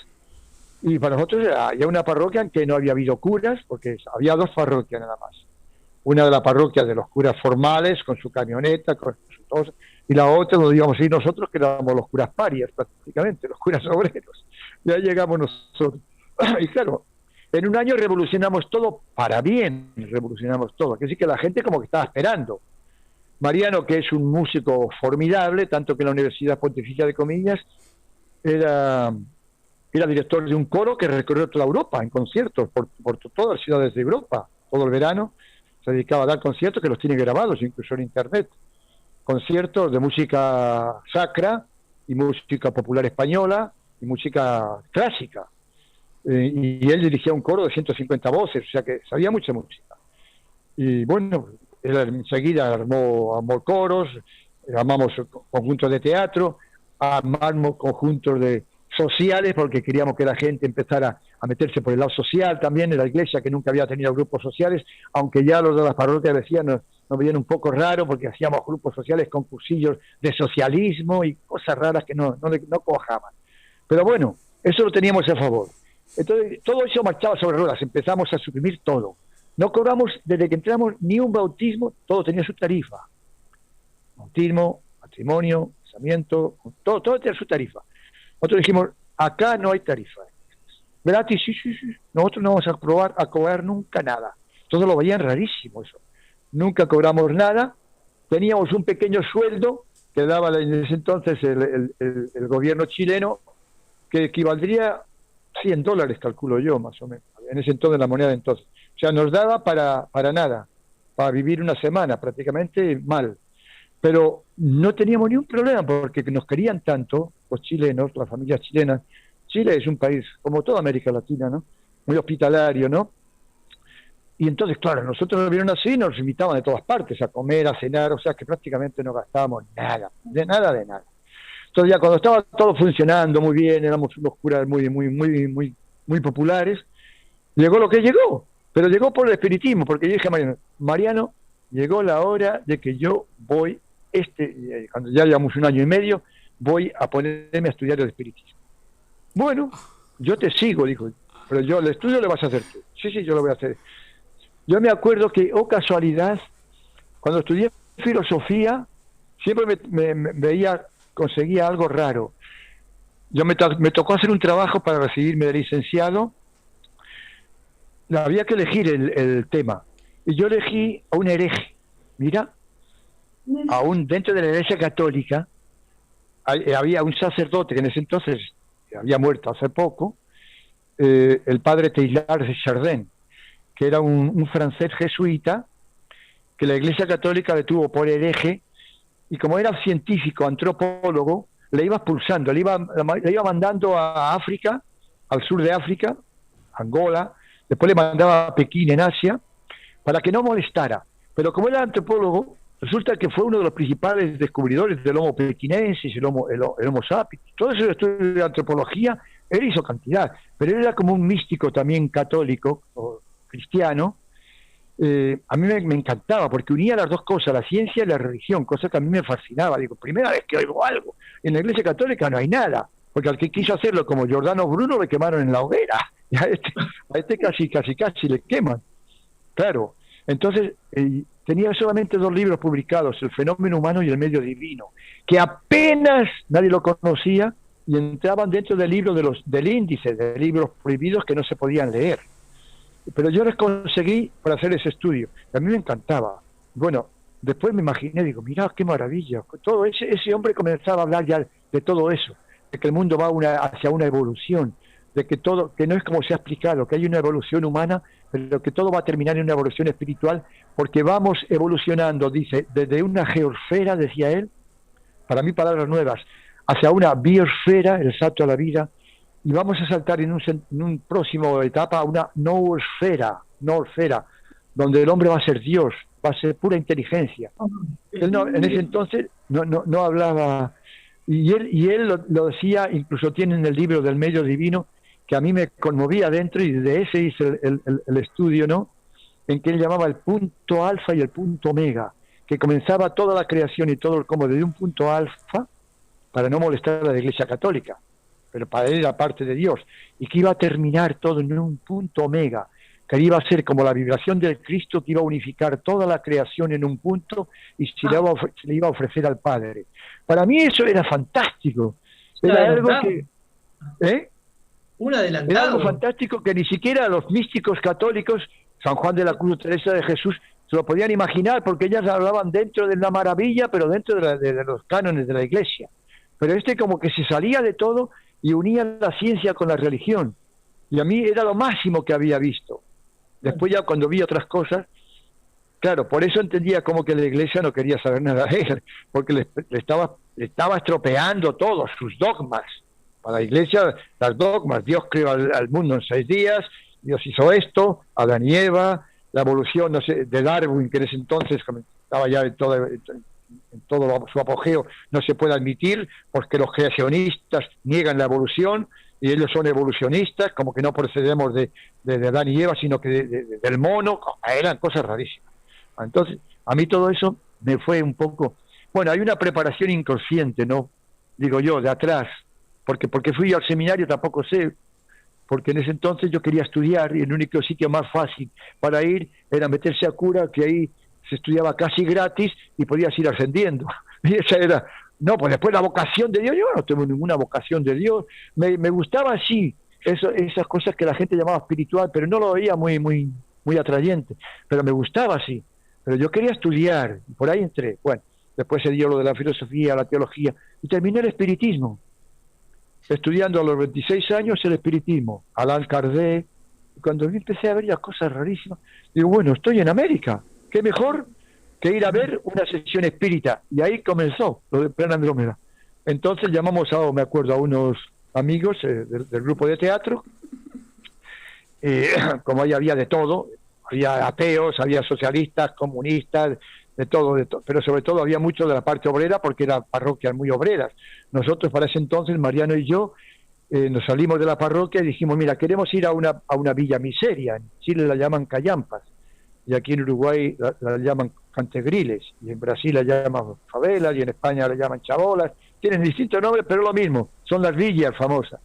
y para nosotros era ya una parroquia en que no había habido curas, porque había 2 parroquias nada más. Una de la parroquia de los curas formales, con su camioneta, con su todo, y la otra donde íbamos a ir nosotros, que éramos los curas parias prácticamente, los curas obreros. Y ahí llegamos nosotros. Y claro, en un año revolucionamos todo para bien, revolucionamos todo. Así que la gente como que estaba esperando. Mariano, que es un músico formidable, tanto que en la Universidad Pontificia de Comillas, era director de un coro que recorrió toda Europa en conciertos, por todas las ciudades de Europa, todo el verano. Se dedicaba a dar conciertos que los tiene grabados, incluso en internet. Conciertos de música sacra y música popular española y música clásica. Y él dirigía un coro de 150 voces, o sea que sabía mucha música. Y bueno, él enseguida armó coros, armamos conjuntos de teatro, armamos conjuntos sociales, porque queríamos que la gente empezara a meterse por el lado social también en la iglesia, que nunca había tenido grupos sociales, aunque ya los de las parroquias decían, nos veían un poco raro porque hacíamos grupos sociales con cursillos de socialismo y cosas raras que no cojaban. Pero bueno, eso lo teníamos a favor. Entonces, todo eso marchaba sobre ruedas, empezamos a suprimir todo. No cobramos, desde que entramos, ni un bautismo, todo tenía su tarifa. Bautismo, matrimonio, casamiento, todo tenía su tarifa. Nosotros dijimos, acá no hay tarifa. Gratis, sí. Nosotros no vamos a cobrar nunca nada. Todos lo veían rarísimo eso. Nunca cobramos nada. Teníamos un pequeño sueldo que daba en ese entonces el gobierno chileno, que equivaldría a $100, calculo yo, más o menos. En ese entonces, la moneda de entonces. O sea, nos daba para nada, para vivir una semana, prácticamente mal. Pero no teníamos ni un problema porque nos querían tanto los chilenos, las familias chilenas. Chile es un país, como toda América Latina, ¿no? Muy hospitalario, ¿no? Y entonces, claro, nosotros nos vieron así, nos invitaban de todas partes a comer, a cenar, o sea que prácticamente no gastábamos nada. Entonces ya cuando estaba todo funcionando muy bien, éramos unos curas muy populares, llegó lo que llegó, pero llegó por el espiritismo, porque yo dije a Mariano, llegó la hora de que yo voy, cuando ya llevamos 1 año y medio, voy a ponerme a estudiar el espiritismo. Bueno, yo te sigo, dijo, pero yo el estudio lo vas a hacer tú. Sí, yo lo voy a hacer. Yo me acuerdo que, casualidad, cuando estudié filosofía, siempre conseguía algo raro. Me tocó hacer un trabajo para recibirme de licenciado. Había que elegir el tema. Y yo elegí a un hereje. Mira, dentro de la Iglesia Católica había un sacerdote que en ese entonces había muerto hace poco, el padre Teilhard de Chardin, que era un francés jesuita que la Iglesia Católica le tuvo por hereje, y como era científico, antropólogo, le iba expulsando, le iba mandando a África, al sur de África, Angola, después le mandaba a Pekín en Asia, para que no molestara. Pero como era antropólogo, resulta que fue uno de los principales descubridores del Homo pekinensis, el Homo sapiens, todo eso de estudio de antropología, él hizo cantidad, pero él era como un místico también católico o cristiano. A mí me encantaba porque unía las dos cosas, la ciencia y la religión, cosa que a mí me fascinaba. Digo, primera vez que oigo algo. En la Iglesia Católica no hay nada, porque al que quiso hacerlo como Giordano Bruno le quemaron en la hoguera, y a este casi le queman. Claro, entonces tenía solamente 2 libros publicados, El fenómeno humano y El medio divino, que apenas nadie lo conocía y entraban dentro del libro del índice de libros prohibidos que no se podían leer. Pero yo les conseguí para hacer ese estudio, y a mí me encantaba. Bueno, después me imaginé, digo, mirá qué maravilla, todo ese hombre comenzaba a hablar ya de todo eso, de que el mundo va hacia una evolución, de que todo, que no es como se ha explicado, que hay una evolución humana, pero que todo va a terminar en una evolución espiritual, porque vamos evolucionando, dice, desde una geosfera, decía él, para mí palabras nuevas, hacia una biosfera, el salto a la vida, y vamos a saltar en un próximo etapa a una noosfera, donde el hombre va a ser Dios, va a ser pura inteligencia. Él no, en ese entonces no hablaba, y él lo decía, incluso tiene en el libro del Medio Divino, que a mí me conmovía adentro, y de ese hice el estudio, ¿no? En que él llamaba el punto alfa y el punto omega, que comenzaba toda la creación y todo el cómo desde un punto alfa, para no molestar a la Iglesia Católica, pero para él era parte de Dios, y que iba a terminar todo en un punto omega, que iba a ser como la vibración del Cristo, que iba a unificar toda la creación en un punto y se le iba a ofrecer al Padre. Para mí eso era fantástico, era algo que... Un adelantado. Era algo fantástico que ni siquiera los místicos católicos, San Juan de la Cruz, Teresa de Jesús, se lo podían imaginar, porque ellas hablaban dentro de la maravilla, pero dentro de los cánones de la Iglesia. Pero como que se salía de todo y unía la ciencia con la religión. Y a mí era lo máximo que había visto. Después ya cuando vi otras cosas, claro, por eso entendía como que la Iglesia no quería saber nada de él, porque le estaba estropeando todos sus dogmas. Para la Iglesia, las dogmas, Dios creó al mundo en 6 días, Dios hizo esto, Adán y Eva, la evolución, no sé, de Darwin, que en ese entonces estaba ya en todo su apogeo, no se puede admitir, porque los creacionistas niegan la evolución, y ellos son evolucionistas, como que no procedemos de Adán y Eva, sino que del mono, eran cosas rarísimas. Entonces, a mí todo eso me fue un poco... Bueno, hay una preparación inconsciente, ¿no? Digo yo, de atrás, porque fui al seminario tampoco sé, porque en ese entonces yo quería estudiar, y el único sitio más fácil para ir era meterse a cura, que ahí se estudiaba casi gratis y podías ir ascendiendo. Y esa era... No, pues después la vocación de Dios, yo no tengo ninguna vocación de Dios, me gustaba así, esas cosas que la gente llamaba espiritual, pero no lo veía muy atrayente, pero me gustaba así, pero yo quería estudiar, y por ahí entré. Bueno, después se dio lo de la filosofía, la teología, y terminé el espiritismo, estudiando a los 26 años el espiritismo, Allan Kardec, y cuando empecé a ver las cosas rarísimas, digo, bueno, estoy en América, qué mejor que ir a ver una sesión espírita, y ahí comenzó lo de Plan Andrómeda. Entonces llamamos me acuerdo, a unos amigos del grupo de teatro, como ahí había de todo, había ateos, había socialistas, comunistas, de todo, pero sobre todo había mucho de la parte obrera, porque eran parroquias muy obreras. Nosotros para ese entonces, Mariano y yo, nos salimos de la parroquia y dijimos, mira, queremos ir a una villa miseria, en Chile la llaman callampas, y aquí en Uruguay la llaman cantegriles, y en Brasil la llaman favelas, y en España la llaman chabolas, tienen distintos nombres, pero lo mismo, son las villas famosas.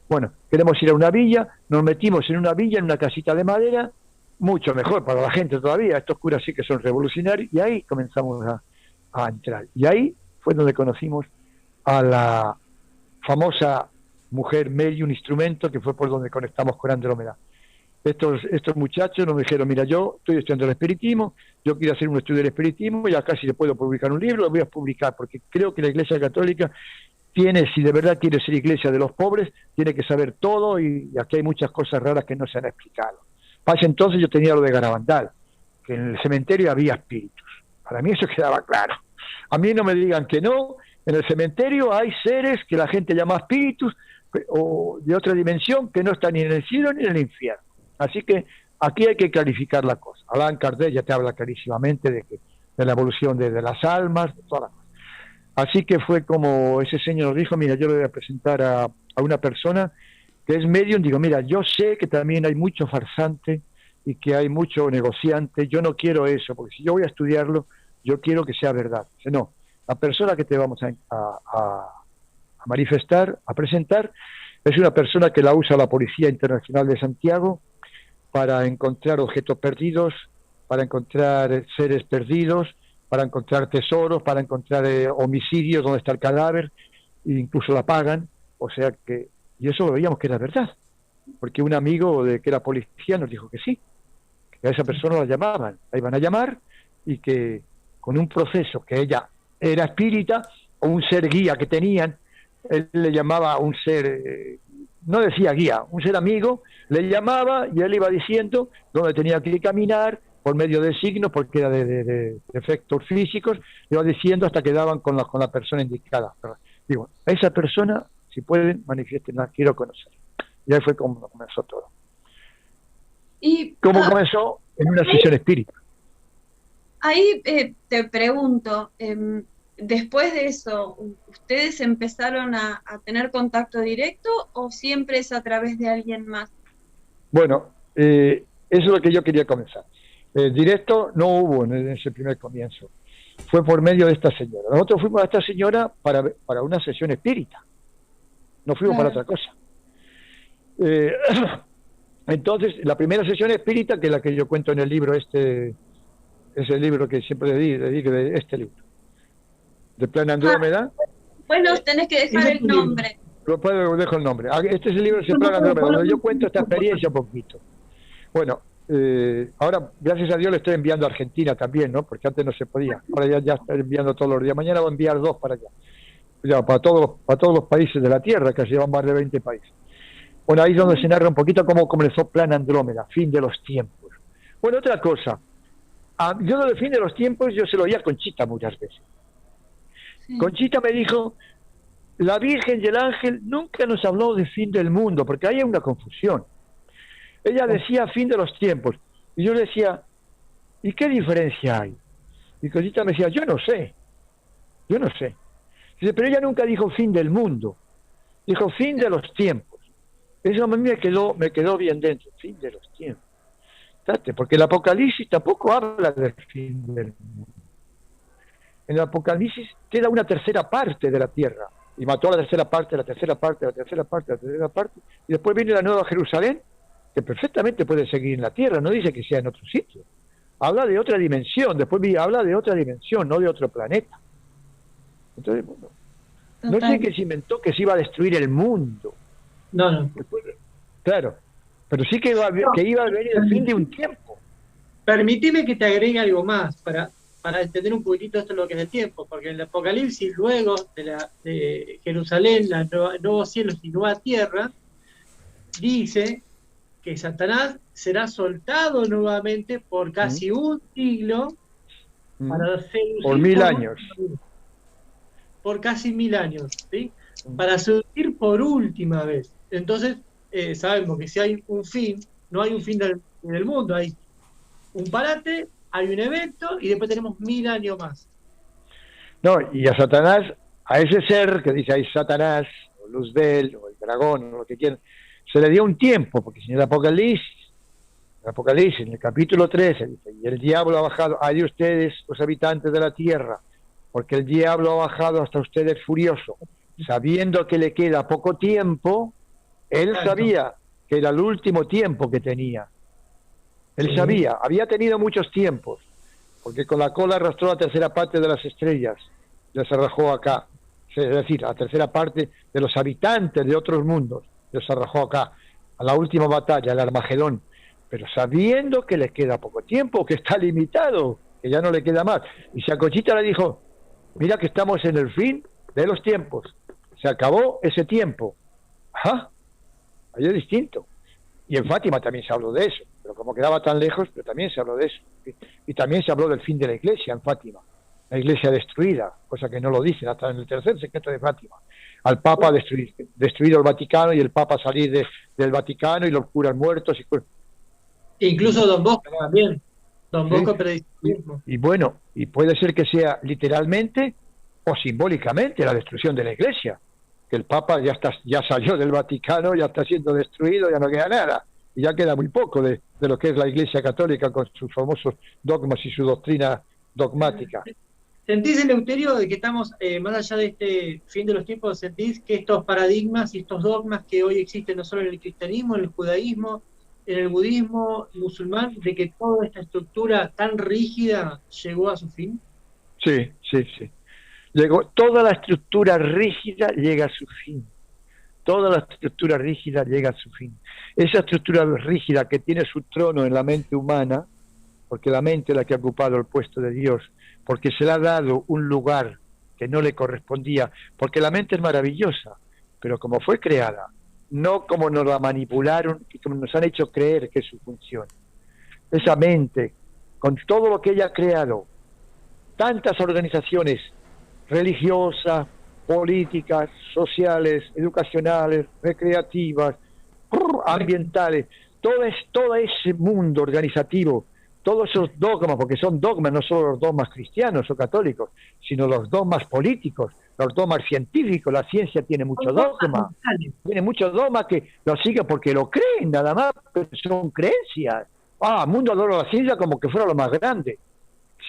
Bueno, queremos ir a una villa, nos metimos en una villa, en una casita de madera, mucho mejor para la gente todavía, estos curas sí que son revolucionarios, y ahí comenzamos a entrar. Y ahí fue donde conocimos a la famosa mujer medio, un instrumento, que fue por donde conectamos con Andrómeda. Estos muchachos nos dijeron, mira, yo estoy estudiando el espiritismo, yo quiero hacer un estudio del espiritismo, y acá si le puedo publicar un libro, lo voy a publicar, porque creo que la Iglesia Católica si de verdad quiere ser iglesia de los pobres, tiene que saber todo, y aquí hay muchas cosas raras que no se han explicado. Para ese entonces yo tenía lo de Garabandal, que en el cementerio había espíritus. Para mí eso quedaba claro. A mí no me digan que no, en el cementerio hay seres que la gente llama espíritus, o de otra dimensión, que no están ni en el cielo ni en el infierno. Así que aquí hay que clarificar la cosa. Allan Kardec ya te habla clarísimamente de la evolución de las almas, de todas las cosas. Así que fue como ese señor nos dijo, mira, yo le voy a presentar a una persona que es medium. Digo, mira, yo sé que también hay mucho farsante y que hay mucho negociante, yo no quiero eso, porque si yo voy a estudiarlo, yo quiero que sea verdad. Dice, no, la persona que te vamos a manifestar, a presentar, es una persona que la usa la Policía Internacional de Santiago para encontrar objetos perdidos, para encontrar seres perdidos, para encontrar tesoros, para encontrar homicidios donde está el cadáver, e incluso la pagan, o sea que, y eso lo veíamos que era verdad, porque un amigo que era policía nos dijo que sí, que a esa persona la llamaban, la iban a llamar, y que con un proceso que ella era espírita, o un ser guía que tenían, él le llamaba un ser, no decía guía, un ser amigo, le llamaba y él iba diciendo dónde tenía que caminar, por medio de signos, porque era de efectos físicos, le iba diciendo hasta que daban con la persona indicada. Pero, digo, a esa persona, si pueden, manifiestenla, quiero conocer. Y ahí fue como comenzó todo. Y ¿Cómo comenzó? En una sesión espírita. ahí te pregunto, después de eso, ¿ustedes empezaron a tener contacto directo o siempre es a través de alguien más? Bueno, eso es lo que yo quería comenzar. Directo no hubo en ese primer comienzo. Fue por medio de esta señora. Nosotros fuimos a esta señora para una sesión espírita. No fuimos para otra cosa. Entonces, la primera sesión espírita, que es la que yo cuento en el libro ese libro que siempre dedico de este libro, de Plan Andrómeda. Bueno, tenés que dejar el nombre. Dejo el nombre. Este es el libro de Plan Andrómeda, donde yo cuento esta experiencia un poquito. Bueno, ahora, gracias a Dios, le estoy enviando a Argentina también, ¿no? Porque antes no se podía. Ahora ya estoy enviando todos los días. Mañana voy a enviar 2 para allá. Ya, para todos los países de la Tierra, que llevan más de 20 países. Bueno, ahí es donde se narra un poquito cómo comenzó Plan Andrómeda, fin de los tiempos. Bueno, otra cosa. Yo lo del fin de los tiempos, yo se lo oía a Conchita muchas veces. Sí. Conchita me dijo, la Virgen y el ángel nunca nos habló de fin del mundo, porque ahí hay una confusión. Ella decía fin de los tiempos, y yo le decía, ¿y qué diferencia hay? Y Conchita me decía, yo no sé. Dice, pero ella nunca dijo fin del mundo, dijo fin de los tiempos. Eso a mí me quedó bien dentro, fin de los tiempos. Porque el Apocalipsis tampoco habla del fin del mundo. En el Apocalipsis queda una tercera parte de la tierra, y mató a la tercera parte, la tercera parte, la tercera parte, la tercera parte, y después viene la Nueva Jerusalén, que perfectamente puede seguir en la tierra, no dice que sea en otro sitio. Habla de otra dimensión, después habla de otra dimensión, no de otro planeta. Entonces, bueno, no sé qué se inventó que se iba a destruir el mundo. No. Después, claro, pero sí que iba a venir el fin de un tiempo. Permíteme que te agregue algo más para entender un poquitito esto lo que es el tiempo, porque en el Apocalipsis, luego de Jerusalén, nuevos cielos y nueva tierra, dice que Satanás será soltado nuevamente por casi un siglo para seducir por 1000 años. Por casi 1000 años, ¿sí? Para seducir por última vez. Entonces, sabemos que si hay un fin, no hay un fin del mundo, hay un parate, hay un evento y después tenemos 1000 años más. No, y a Satanás, a ese ser que dice ahí Satanás, o Luzbel, o el dragón, o lo que quieran, se le dio un tiempo, porque si en el Apocalipsis, en el capítulo 13, dice, y el diablo ha bajado, ay de ustedes, los habitantes de la tierra, porque el diablo ha bajado hasta ustedes furioso, sabiendo que le queda poco tiempo. Él sabía que era el último tiempo que tenía. Él sabía, había tenido muchos tiempos, porque con la cola arrastró la tercera parte de las estrellas, les arrojó acá, es decir, la tercera parte de los habitantes de otros mundos, les arrojó acá, a la última batalla, el Armagedón, pero sabiendo que le queda poco tiempo, que está limitado, que ya no le queda más. Y si a Conchita le dijo, mira que estamos en el fin de los tiempos, se acabó ese tiempo. Ajá, ahí es distinto. Y en Fátima también se habló de eso, pero como quedaba tan lejos, pero también se habló de eso. Y también se habló del fin de la iglesia en Fátima, la iglesia destruida, cosa que no lo dicen hasta en el tercer secreto de Fátima. Al Papa destruido el Vaticano y el Papa salir del Vaticano y los curas muertos. Incluso Don Bosco también. Don Bosco predijo lo mismo. Y bueno, y puede ser que sea literalmente o simbólicamente la destrucción de la iglesia. Que el Papa ya salió del Vaticano, ya está siendo destruido, ya no queda nada, y ya queda muy poco de lo que es la Iglesia Católica con sus famosos dogmas y su doctrina dogmática. ¿Sentís, Eleuterio, de que estamos más allá de este fin de los tiempos? ¿Sentís que estos paradigmas y estos dogmas que hoy existen no solo en el cristianismo, en el judaísmo, en el budismo musulmán, de que toda esta estructura tan rígida llegó a su fin? Sí. Toda la estructura rígida llega a su fin. Toda la estructura rígida llega a su fin. Esa estructura rígida que tiene su trono en la mente humana, porque la mente es la que ha ocupado el puesto de Dios, porque se le ha dado un lugar que no le correspondía, porque la mente es maravillosa, pero como fue creada, no como nos la manipularon y como nos han hecho creer que es su función. Esa mente, con todo lo que ella ha creado, tantas organizaciones religiosas, políticas, sociales, educacionales, recreativas, ambientales, todo ese mundo organizativo, todos esos dogmas, porque son dogmas, no solo los dogmas cristianos o católicos, sino los dogmas políticos, los dogmas científicos. La ciencia tiene mucho dogma, que lo siguen porque lo creen nada más, pero son creencias. El mundo adora la ciencia como que fuera lo más grande.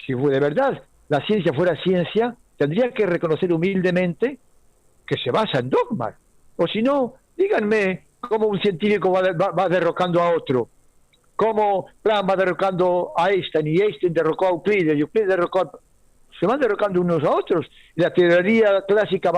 Si de verdad la ciencia fuera ciencia, tendría que reconocer humildemente que se basa en dogmas. O si no, díganme cómo un científico va derrocando a otro, cómo Planck va derrocando a Einstein, y Einstein derrocó a Euclides, y Euclides derrocó a... Se van derrocando unos a otros. Y la teoría clásica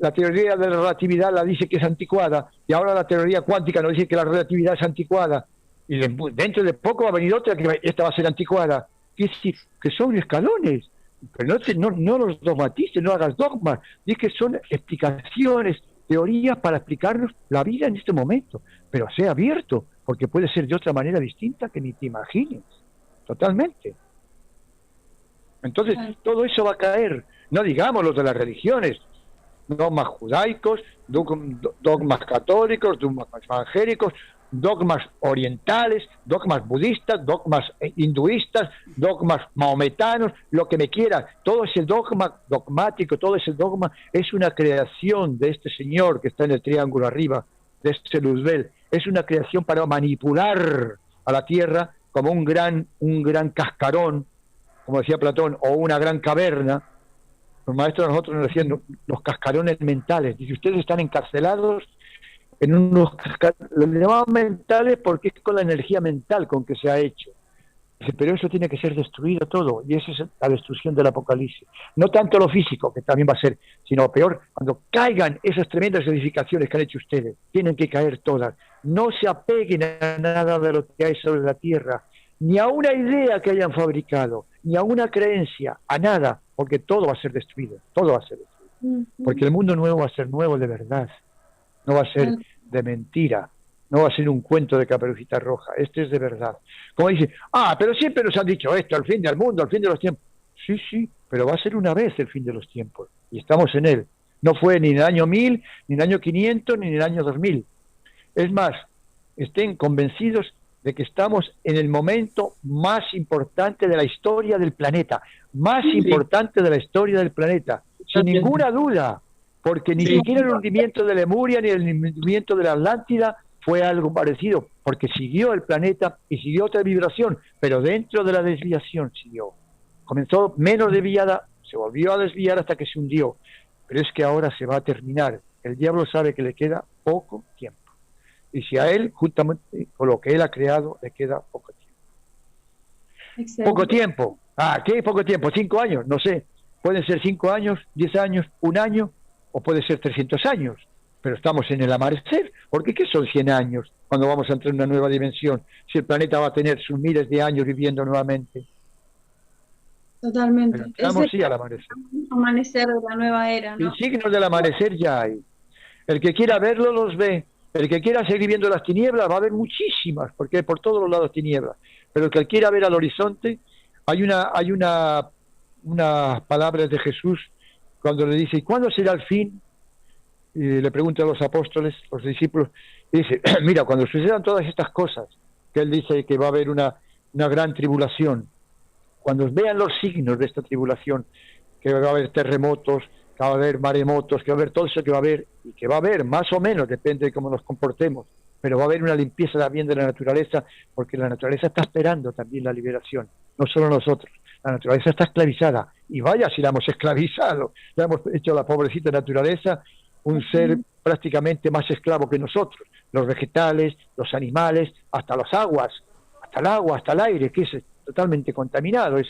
la teoría de la relatividad la dice que es anticuada, y ahora la teoría cuántica nos dice que la relatividad es anticuada, y dentro de poco va a venir otra que esta va a ser anticuada. Que son escalones, pero no los dogmatices, no hagas dogmas, di que son explicaciones, teorías para explicarnos la vida en este momento, pero sea abierto, porque puede ser de otra manera distinta que ni te imagines, totalmente. Entonces, todo eso va a caer, no digamos los de las religiones, dogmas judaicos, dogmas católicos, dogmas evangélicos, dogmas orientales, dogmas budistas, dogmas hinduistas, dogmas mahometanos, lo que me quiera. Todo ese dogma dogmático, todo ese dogma es una creación de este señor que está en el triángulo arriba, de este Luzbel. Es una creación para manipular a la Tierra como un gran cascarón, como decía Platón, o una gran caverna. Los maestros de nosotros nos decían los cascarones mentales. Dice, ustedes están encarcelados en unos cascarones, los llamaban mentales porque es con la energía mental con que se ha hecho. Dice, pero eso tiene que ser destruido todo, y esa es la destrucción del Apocalipsis. No tanto lo físico, que también va a ser, sino peor, cuando caigan esas tremendas edificaciones que han hecho ustedes, tienen que caer todas. No se apeguen a nada de lo que hay sobre la tierra, ni a una idea que hayan fabricado, ni a una creencia, a nada, porque todo va a ser destruido, todo va a ser destruido. Porque el mundo nuevo va a ser nuevo de verdad, no va a ser de mentira, no va a ser un cuento de Caperucita Roja, este es de verdad. Como dice, pero siempre nos han dicho esto, el fin del mundo, el fin de los tiempos. Sí, pero va a ser una vez el fin de los tiempos, y estamos en él. No fue ni en el año 1000, ni en el año 500, ni en el año 2000. Es más, estén convencidos de que estamos en el momento más importante de la historia del planeta, más importante de la historia del planeta, sin ninguna duda, porque ni siquiera el hundimiento de Lemuria ni el hundimiento de la Atlántida fue algo parecido, porque siguió el planeta y siguió otra vibración, pero dentro de la desviación siguió. Comenzó menos desviada, se volvió a desviar hasta que se hundió, pero es que ahora se va a terminar. El diablo sabe que le queda poco tiempo. Y si a él, juntamente con lo que él ha creado, le queda poco tiempo. Excelente. Poco tiempo. ¿Qué poco tiempo? 5 años, no sé. Pueden ser 5 años, 10 años, 1 año, o puede ser 300 años. Pero estamos en el amanecer. Porque ¿qué son 100 años cuando vamos a entrar en una nueva dimensión? Si el planeta va a tener sus miles de años viviendo nuevamente. Totalmente. Pero estamos sí al amanecer. Amanecer de la nueva era, ¿no? Y signos del amanecer ya hay. El que quiera verlo los ve. El que quiera seguir viendo las tinieblas va a haber muchísimas, porque hay por todos los lados tinieblas. Pero el que quiera ver al horizonte, hay unas palabras de Jesús cuando le dice, ¿y cuándo será el fin? Y le pregunta a los apóstoles, los discípulos, y dice, mira, cuando sucedan todas estas cosas, que él dice que va a haber una gran tribulación, cuando vean los signos de esta tribulación, que va a haber terremotos, que va a haber maremotos, que va a haber todo eso que va a haber, y que va a haber, más o menos, depende de cómo nos comportemos, pero va a haber una limpieza también de la naturaleza, porque la naturaleza está esperando también la liberación, no solo nosotros. La naturaleza está esclavizada, y vaya si la hemos esclavizado, la hemos hecho a la pobrecita naturaleza un ser prácticamente más esclavo que nosotros, los vegetales, los animales, hasta las aguas, hasta el agua, hasta el aire, que es totalmente contaminado, es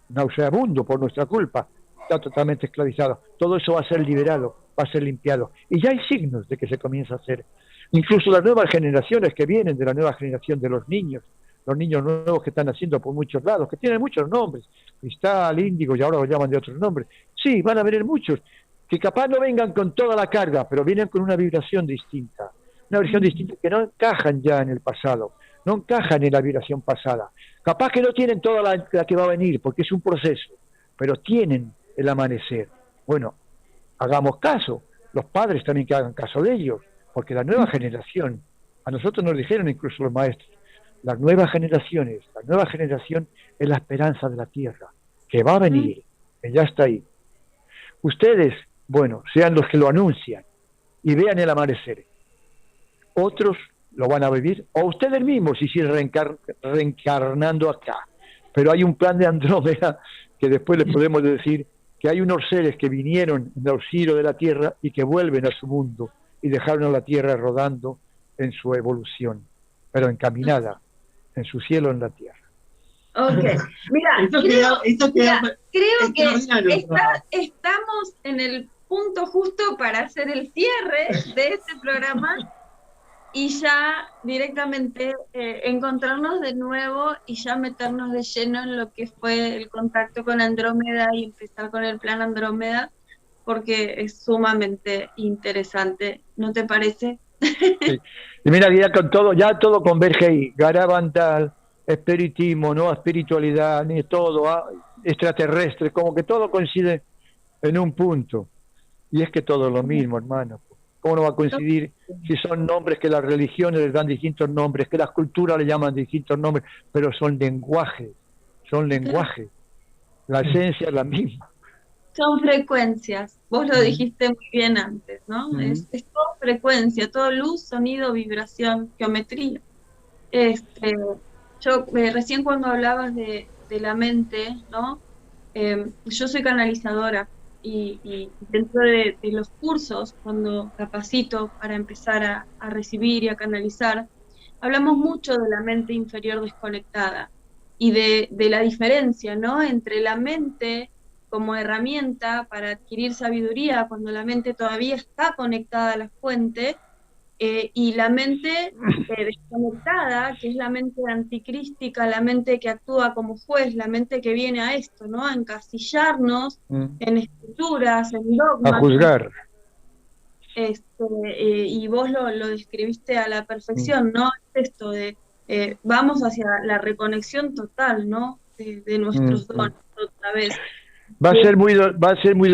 nauseabundo por nuestra culpa, está totalmente esclavizado. Todo eso va a ser liberado, va a ser limpiado. Y ya hay signos de que se comienza a hacer. Incluso las nuevas generaciones que vienen, de la nueva generación de los niños, los niños nuevos que están haciendo por muchos lados, que tienen muchos nombres, Cristal, Índigo, y ahora lo llaman de otros nombres. Sí, van a venir muchos, que capaz no vengan con toda la carga, pero vienen con una vibración distinta, que no encajan ya en el pasado, no encajan en la vibración pasada. Capaz que no tienen toda la que va a venir, porque es un proceso, pero tienen el amanecer. Bueno, hagamos caso, los padres también que hagan caso de ellos, porque la nueva generación, a nosotros nos dijeron incluso los maestros, la nueva generación es la esperanza de la tierra, que va a venir, que ya está ahí. Ustedes, bueno, sean los que lo anuncian y vean el amanecer. Otros lo van a vivir, o ustedes mismos si siguen reencarnando acá. Pero hay un plan de Andrómeda que después les podemos decir que hay unos seres que vinieron en el auxilio de la Tierra y que vuelven a su mundo y dejaron a la Tierra rodando en su evolución, pero encaminada en su cielo en la Tierra. Ok, mira, creo que estamos en el punto justo para hacer el cierre de este programa y ya directamente encontrarnos de nuevo y ya meternos de lleno en lo que fue el contacto con Andrómeda y empezar con el plan Andrómeda, porque es sumamente interesante, ¿no te parece? Sí. Y mira, ya todo converge ahí, Garabandal, espiritismo, nueva espiritualidad, ni todo, extraterrestre, como que todo coincide en un punto. Y es que todo es lo mismo, hermano. ¿Cómo no va a coincidir si son nombres que las religiones les dan distintos nombres, que las culturas le llaman distintos nombres, pero son lenguajes? La esencia es la misma. Son frecuencias, vos lo dijiste muy bien antes, ¿no? Es todo frecuencia, todo luz, sonido, vibración, geometría. Yo recién cuando hablabas de la mente, ¿no? Yo soy canalizadora y dentro de los cursos, cuando capacito para empezar a recibir y a canalizar, hablamos mucho de la mente inferior desconectada y de la diferencia, ¿no? Entre la mente como herramienta para adquirir sabiduría cuando la mente todavía está conectada a la fuente, y la mente desconectada, que es la mente anticrística, la mente que actúa como juez, la mente que viene a esto, ¿no? A encasillarnos en escrituras, en dogmas. A juzgar. Y vos lo describiste a la perfección, ¿no? Esto de vamos hacia la reconexión total, ¿no? De nuestros dones otra vez. Va a ser muy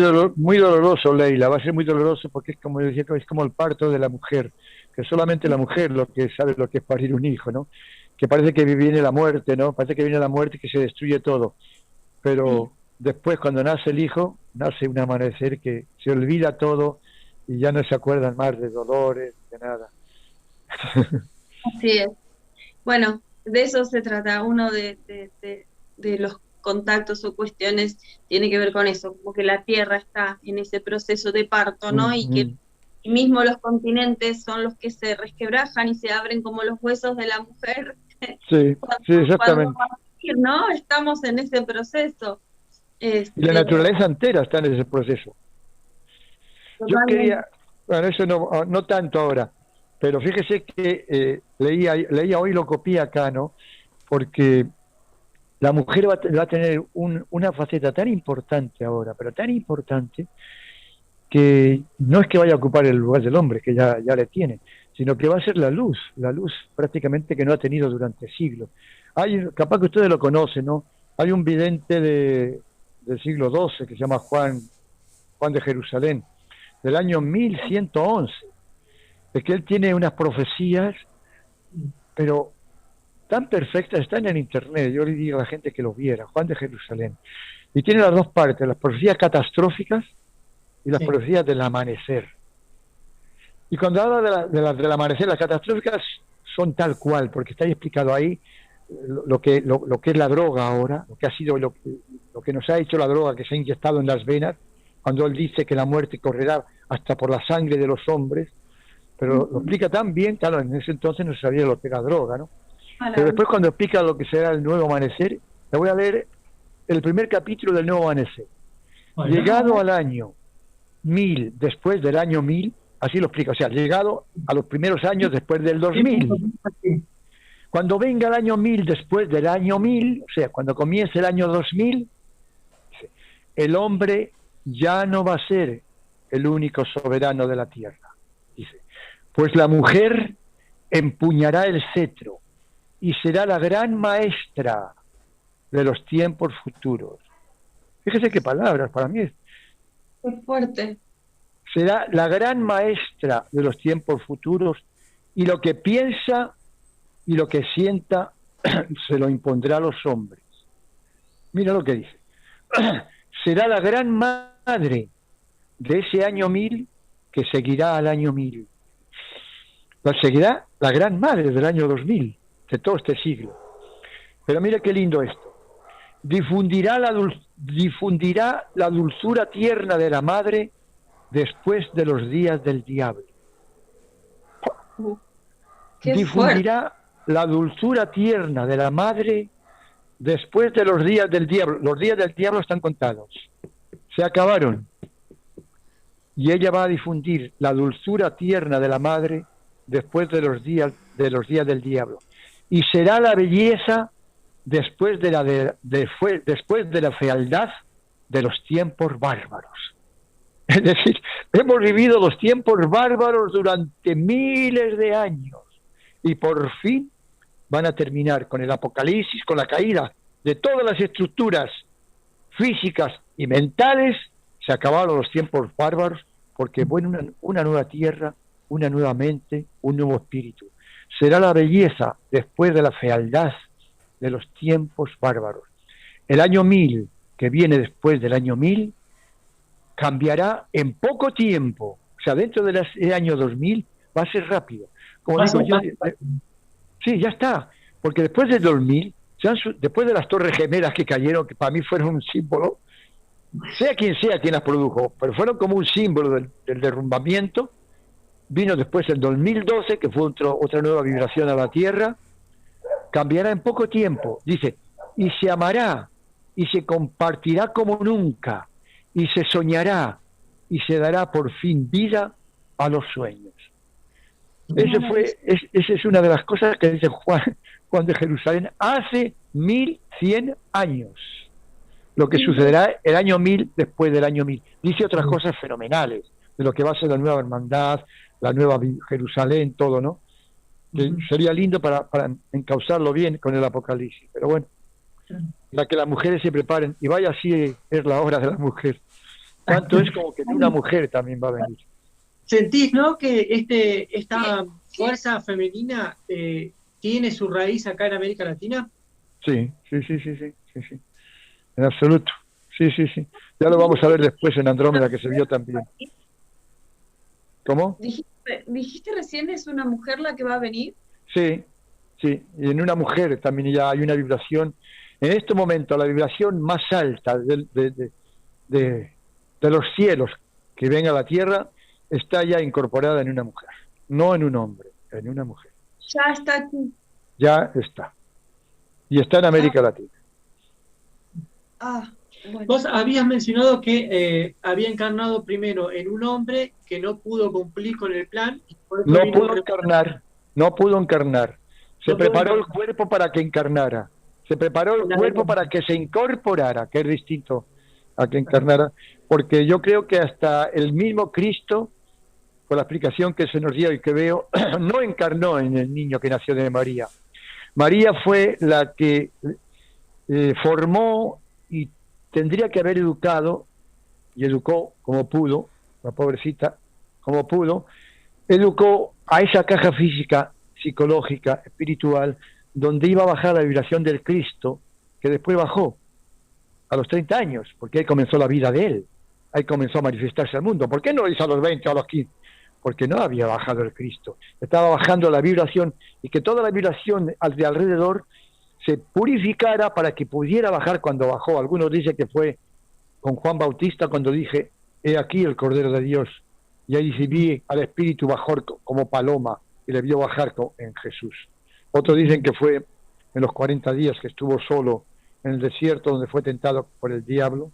doloroso, Leila, va a ser muy doloroso porque es como decía, es como el parto de la mujer, que solamente la mujer lo que sabe lo que es parir un hijo, ¿no? Que parece que viene la muerte, ¿no? Parece que viene la muerte y que se destruye todo. Pero después cuando nace el hijo, nace un amanecer que se olvida todo y ya no se acuerdan más de dolores, de nada. Así es. Bueno, de eso se trata. Uno de los contactos o cuestiones tiene que ver con eso, como que la Tierra está en ese proceso de parto, ¿no? Y que mismo los continentes son los que se resquebrajan y se abren como los huesos de la mujer. Sí, sí, exactamente. ¿No? Estamos en ese proceso. Y la naturaleza entera está en ese proceso. Yo quería, bueno, eso no tanto ahora, pero fíjese que leía hoy, lo copié acá, ¿no? Porque la mujer va a tener una faceta tan importante ahora, pero tan importante, que no es que vaya a ocupar el lugar del hombre, que ya le tiene, sino que va a ser la luz prácticamente que no ha tenido durante siglos. Capaz que ustedes lo conocen, ¿no? Hay un vidente del siglo XII que se llama Juan de Jerusalén, del año 1111, es que él tiene unas profecías, pero tan perfectas, están en internet, yo le digo a la gente que los viera, Juan de Jerusalén, y tiene las dos partes, las profecías catastróficas y las profecías del amanecer. Y cuando habla del amanecer, las catastróficas son tal cual, porque está ahí explicado ahí lo que es la droga ahora, lo que ha sido lo que nos ha hecho la droga que se ha inyectado en las venas, cuando él dice que la muerte correrá hasta por la sangre de los hombres, pero lo explica tan bien, claro, en ese entonces no se sabía lo que era droga, ¿no? Pero después cuando explica lo que será el nuevo amanecer, le voy a leer el primer capítulo del nuevo amanecer. Llegado al año 1000, después del año 1000, así lo explica, o sea, llegado a los primeros años después del 2000, Cuando venga el año 1000, después del año 1000, o sea, cuando comience el año 2000, el hombre ya no va a ser el único soberano de la tierra. Dice, pues la mujer empuñará el cetro y será la gran maestra de los tiempos futuros. Fíjese qué palabras, para mí es. Qué fuerte. Será la gran maestra de los tiempos futuros y lo que piensa y lo que sienta se lo impondrá a los hombres. Mira lo que dice. Será la gran madre de ese año 1000 que seguirá al año 1000. Seguirá la gran madre del año 2000, de todo este siglo. Pero mira qué lindo esto. Difundirá la dulzura tierna de la madre después de los días del diablo. Difundirá la dulzura tierna de la madre después de los días del diablo. Los días del diablo están contados, se acabaron, y ella va a difundir la dulzura tierna de la madre después de los días del diablo, y será la belleza después de la fealdad de los tiempos bárbaros. Es decir, hemos vivido los tiempos bárbaros durante miles de años y por fin van a terminar con el apocalipsis, con la caída de todas las estructuras físicas y mentales. Se acabaron los tiempos bárbaros porque bueno, una nueva tierra, una nueva mente, un nuevo espíritu. Será la belleza después de la fealdad de los tiempos bárbaros. El año 1000, que viene después del año 1000, cambiará en poco tiempo. O sea, dentro del año 2000 va a ser rápido. Como digo yo, sí, ya está. Porque después del 2000, después de las Torres Gemelas que cayeron, que para mí fueron un símbolo, sea quien las produjo, pero fueron como un símbolo del derrumbamiento. Vino después el 2012, que fue otra nueva vibración a la Tierra. Cambiará en poco tiempo, dice, y se amará, y se compartirá como nunca, y se soñará, y se dará por fin vida a los sueños. Esa es una de las cosas que dice Juan de Jerusalén hace 1100 años. Lo que sucederá el año 1000 después del año 1000. Dice otras cosas fenomenales, de lo que va a ser la nueva hermandad, la nueva Jerusalén, todo, ¿no? Que sería lindo para encauzarlo bien con el Apocalipsis, pero bueno, para que las mujeres se preparen, y vaya, así es la hora de la mujer. Tanto es como que una mujer también va a venir. ¿Sentís, no, que esta fuerza femenina tiene su raíz acá en América Latina? Sí. En absoluto. Sí. Ya lo vamos a ver después en Andrómeda, que se vio también. ¿Cómo? Dijiste recién, ¿es una mujer la que va a venir? Sí, y en una mujer también ya hay una vibración. En este momento, la vibración más alta de los cielos que ven a la tierra está ya incorporada en una mujer, no en un hombre, en una mujer. Ya está aquí. Ya está. Y está en América Latina. Bueno. Vos habías mencionado que había encarnado primero en un hombre que no pudo cumplir con el plan. No pudo encarnar. Se preparó el cuerpo para que encarnara. Se preparó el cuerpo para que se incorporara, que es distinto a que encarnara. Porque yo creo que hasta el mismo Cristo, por la explicación que se nos dio y que veo, no encarnó en el niño que nació de María. María fue la que formó y tendría que haber educado, y educó como pudo, la pobrecita, como pudo, educó a esa caja física, psicológica, espiritual, donde iba a bajar la vibración del Cristo, que después bajó a los 30 años, porque ahí comenzó la vida de él, ahí comenzó a manifestarse al mundo. ¿Por qué no lo hizo a los 20 o a los 15? Porque no había bajado el Cristo, estaba bajando la vibración, y que toda la vibración de alrededor se purificara para que pudiera bajar cuando bajó. Algunos dicen que fue con Juan Bautista cuando dije, he aquí el Cordero de Dios, y ahí sí vi al Espíritu bajar como paloma, y le vio bajar en Jesús. Otros dicen que fue en los 40 días que estuvo solo en el desierto, donde fue tentado por el diablo.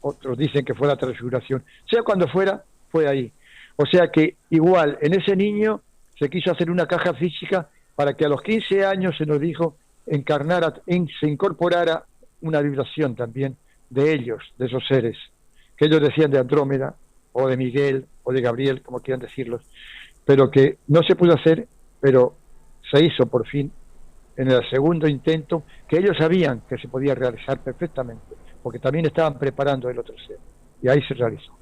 Otros dicen que fue la transfiguración. Sea cuando fuera, fue ahí. O sea que igual, en ese niño se quiso hacer una caja física para que a los 15 años se nos dijo se incorporara una vibración también de ellos, de esos seres, que ellos decían de Andrómeda, o de Miguel, o de Gabriel, como quieran decirlos, pero que no se pudo hacer, pero se hizo por fin en el segundo intento, que ellos sabían que se podía realizar perfectamente, porque también estaban preparando el otro ser, y ahí se realizó.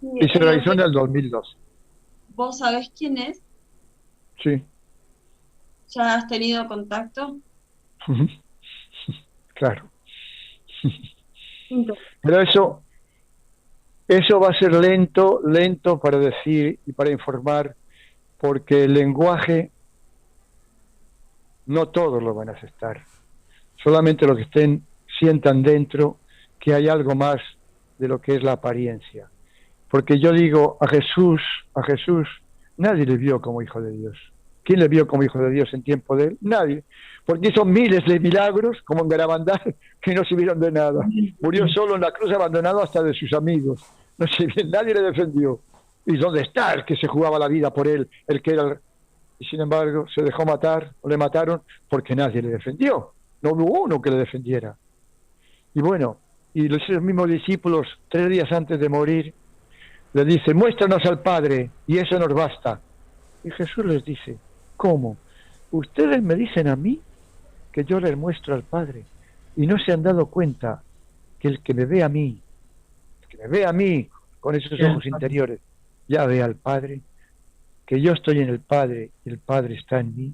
Y se realizó en el 2002. ¿Vos sabés quién es? Sí. ¿Ya has tenido contacto? Claro. Pero eso va a ser lento para decir y para informar, porque el lenguaje no todos lo van a aceptar. Solamente los que sientan dentro que hay algo más de lo que es la apariencia. Porque yo digo, a Jesús, nadie le vio como hijo de Dios. ¿Quién le vio como hijo de Dios en tiempo de él? Nadie. Porque hizo miles de milagros, como en Garabandal, que no sirvieron de nada. Murió solo en la cruz, abandonado hasta de sus amigos. No sé bien, nadie le defendió. ¿Y dónde está el que se jugaba la vida por él? El que era... Y sin embargo, se dejó matar, o le mataron, porque nadie le defendió. No hubo uno que le defendiera. Y bueno, y los mismos discípulos, 3 días antes de morir, le dicen, muéstranos al Padre, y eso nos basta. Y Jesús les dice, ¿cómo? Ustedes me dicen a mí que yo les muestro al Padre, y no se han dado cuenta que el que me ve a mí, con esos ojos interiores, ya ve al Padre, que yo estoy en el Padre y el Padre está en mí.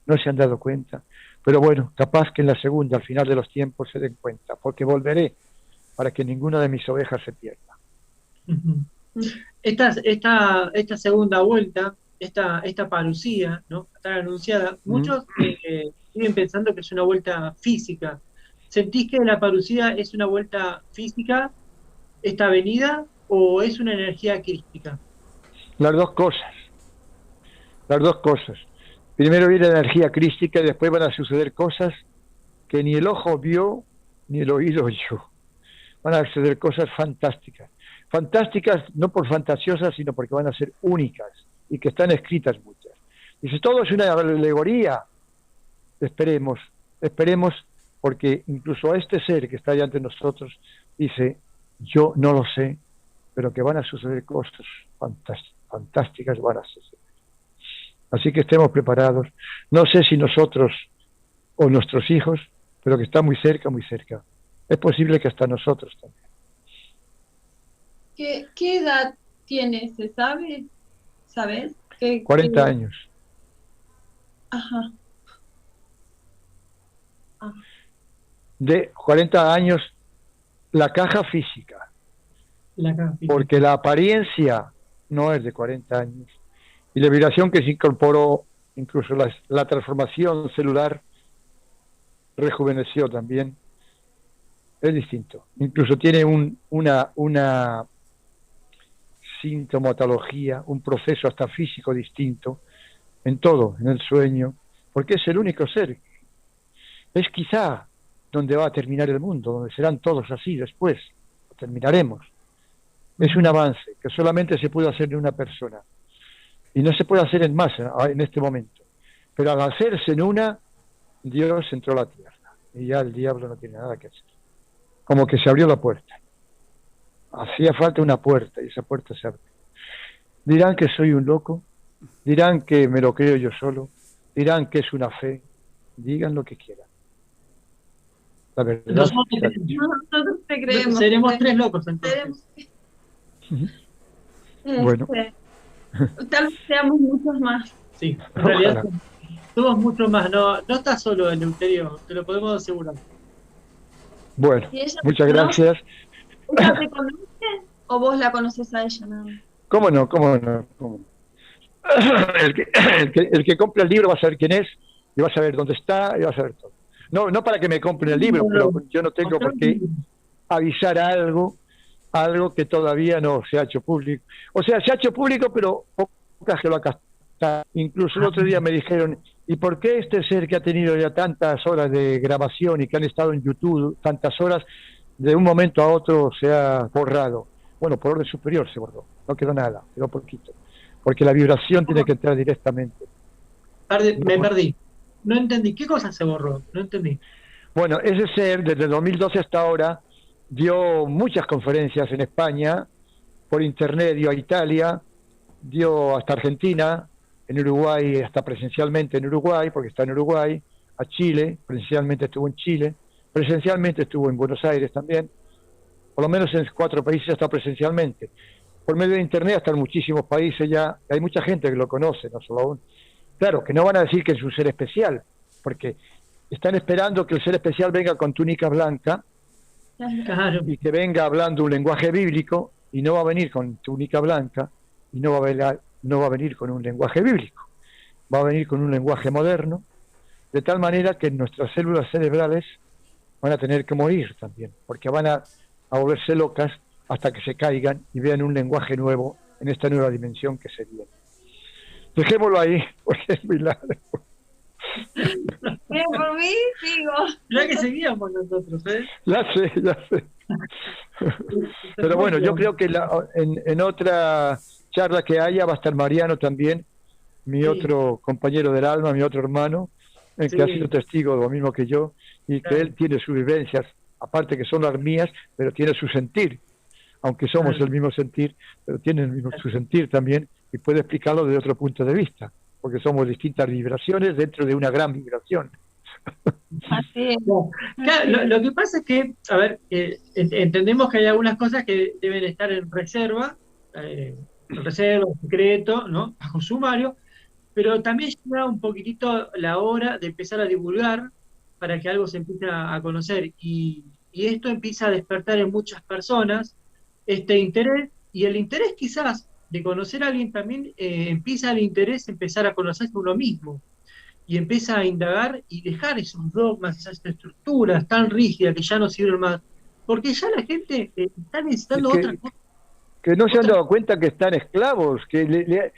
No se han dado cuenta, pero bueno, capaz que en la segunda, al final de los tiempos, se den cuenta, porque volveré para que ninguna de mis ovejas se pierda. Esta segunda vuelta, esta parucía, ¿no?, tan anunciada, muchos siguen pensando que es una vuelta física. ¿Sentís que la parucía es una vuelta física, esta venida, o es una energía crística? Las dos cosas. Primero viene la energía crística y después van a suceder cosas que ni el ojo vio ni el oído oyó. Van a suceder cosas fantásticas. Fantásticas no por fantasiosas, sino porque van a ser únicas y que están escritas muchas. Dice, todo es una alegoría. Esperemos, porque incluso a este ser que está allá ante nosotros dice, yo no lo sé, pero que van a suceder cosas fantásticas van a suceder. Así que estemos preparados. No sé si nosotros o nuestros hijos, pero que está muy cerca, muy cerca. Es posible que hasta nosotros también. ¿Qué edad tiene? ¿Se sabe? ¿Sabes? 40 años. Ajá. De 40 años, la caja física. Porque la apariencia no es de 40 años. Y la vibración que se incorporó, incluso la transformación celular, rejuveneció también. Es distinto. Incluso tiene una sintomatología, un proceso hasta físico distinto, en todo, en el sueño, porque es el único ser. Es quizá donde va a terminar el mundo, donde serán todos así después. Lo terminaremos. Es un avance que solamente se puede hacer de una persona. Y no se puede hacer en masa en este momento. Pero al hacerse en una, Dios entró a la tierra. Y ya el diablo no tiene nada que hacer. Como que se abrió la puerta. Hacía falta una puerta y esa puerta se abrió. Dirán que soy un loco, dirán que me lo creo yo solo, dirán que es una fe, digan lo que quieran. La verdad, nosotros te creemos. Seremos 3 locos entonces. Bueno. Tal vez seamos muchos más. Sí, en realidad somos muchos más. No estás solo, Eleuterio, te lo podemos asegurar. Bueno, muchas gracias. ¿Ella te conoce o vos la conoces a ella? No? ¿Cómo no? El que compre el libro va a saber quién es, y va a saber dónde está, y va a saber todo. No para que me compren el libro, pero yo no tengo por qué avisar algo que todavía no se ha hecho público. O sea, se ha hecho público, pero pocas que lo han captado. Incluso el otro día me dijeron, ¿y por qué este ser que ha tenido ya tantas horas de grabación y que han estado en YouTube tantas horas, de un momento a otro se ha borrado? Bueno, por orden superior se borró, no quedó nada, quedó poquito, porque la vibración tiene que entrar directamente. Me perdí. No entendí. ¿Qué cosa se borró? No entendí. Bueno, ese ser, desde 2012 hasta ahora, dio muchas conferencias en España, por internet dio a Italia, dio hasta Argentina, en Uruguay, hasta presencialmente en Uruguay, porque está en Uruguay, a Chile, presencialmente estuvo en Chile, presencialmente estuvo en Buenos Aires también, por lo menos en 4 países está presencialmente. Por medio de internet hasta en muchísimos países ya, hay mucha gente que lo conoce, no solo uno. Claro, que no van a decir que es un ser especial, porque están esperando que el ser especial venga con túnica blanca Claro. y que venga hablando un lenguaje bíblico, y no va a venir con túnica blanca, y no va a venir con un lenguaje bíblico, va a venir con un lenguaje moderno, de tal manera que nuestras células cerebrales van a tener que morir también, porque van a volverse locas hasta que se caigan y vean un lenguaje nuevo en esta nueva dimensión que se viene. Dejémoslo ahí, porque es muy largo. Por mí, sigo. Ya que seguíamos nosotros, ¿eh? Ya sé. Pero bueno, yo creo que en otra charla que haya va a estar Mariano también, mi otro compañero del alma, mi otro hermano, que ha sido testigo de lo mismo que yo, y que él tiene sus vivencias, aparte que son las mías, pero tiene su sentir, aunque somos el mismo sentir, pero tiene su sentir también, y puede explicarlo desde otro punto de vista, porque somos distintas vibraciones dentro de una gran vibración. Así es. Claro, lo que pasa es que, a ver, entendemos que hay algunas cosas que deben estar en reserva, secreto, ¿no? Bajo sumario, pero también llega un poquitito la hora de empezar a divulgar para que algo se empiece a conocer. Y esto empieza a despertar en muchas personas este interés, y el interés quizás de conocer a alguien también empieza el interés empezar a conocerse uno mismo. Y empieza a indagar y dejar esos dogmas, esas estructuras tan rígidas que ya no sirven más. Porque ya la gente está necesitando otra cosa. Que no se han dado cuenta que están esclavos, que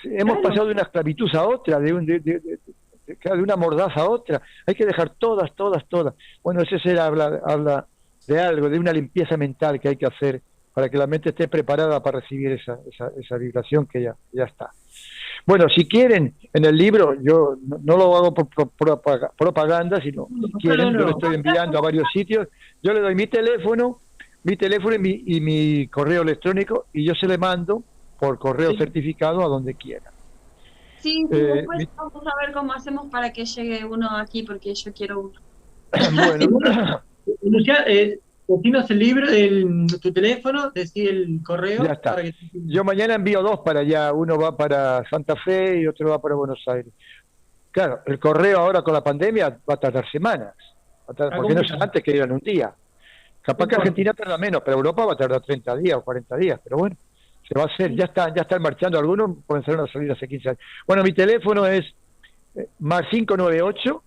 hemos pasado de una esclavitud a otra, de una mordaza a otra. Hay que dejar todas. Bueno, ese ser habla de algo, de una limpieza mental que hay que hacer para que la mente esté preparada para recibir esa vibración que ya está. Bueno, si quieren, en el libro, yo no lo hago por propaganda, sino si quieren, yo lo estoy enviando a varios sitios, yo le doy mi teléfono y mi correo electrónico, y yo se le mando por correo certificado a donde quiera. Sí, después vamos a ver cómo hacemos para que llegue uno aquí, porque yo quiero uno. Bueno, Lucia, decinos el libro, tu teléfono, decí el correo. Ya está. Yo mañana envío 2 para allá, uno va para Santa Fe y otro va para Buenos Aires. Claro, el correo ahora con la pandemia va a tardar semanas, porque no es antes que eran un día. Capaz que Argentina tarda menos, pero Europa va a tardar 30 días o 40 días, pero bueno, se va a hacer, ya están marchando algunos, comenzaron a salir hace 15 años. Bueno, mi teléfono es más 598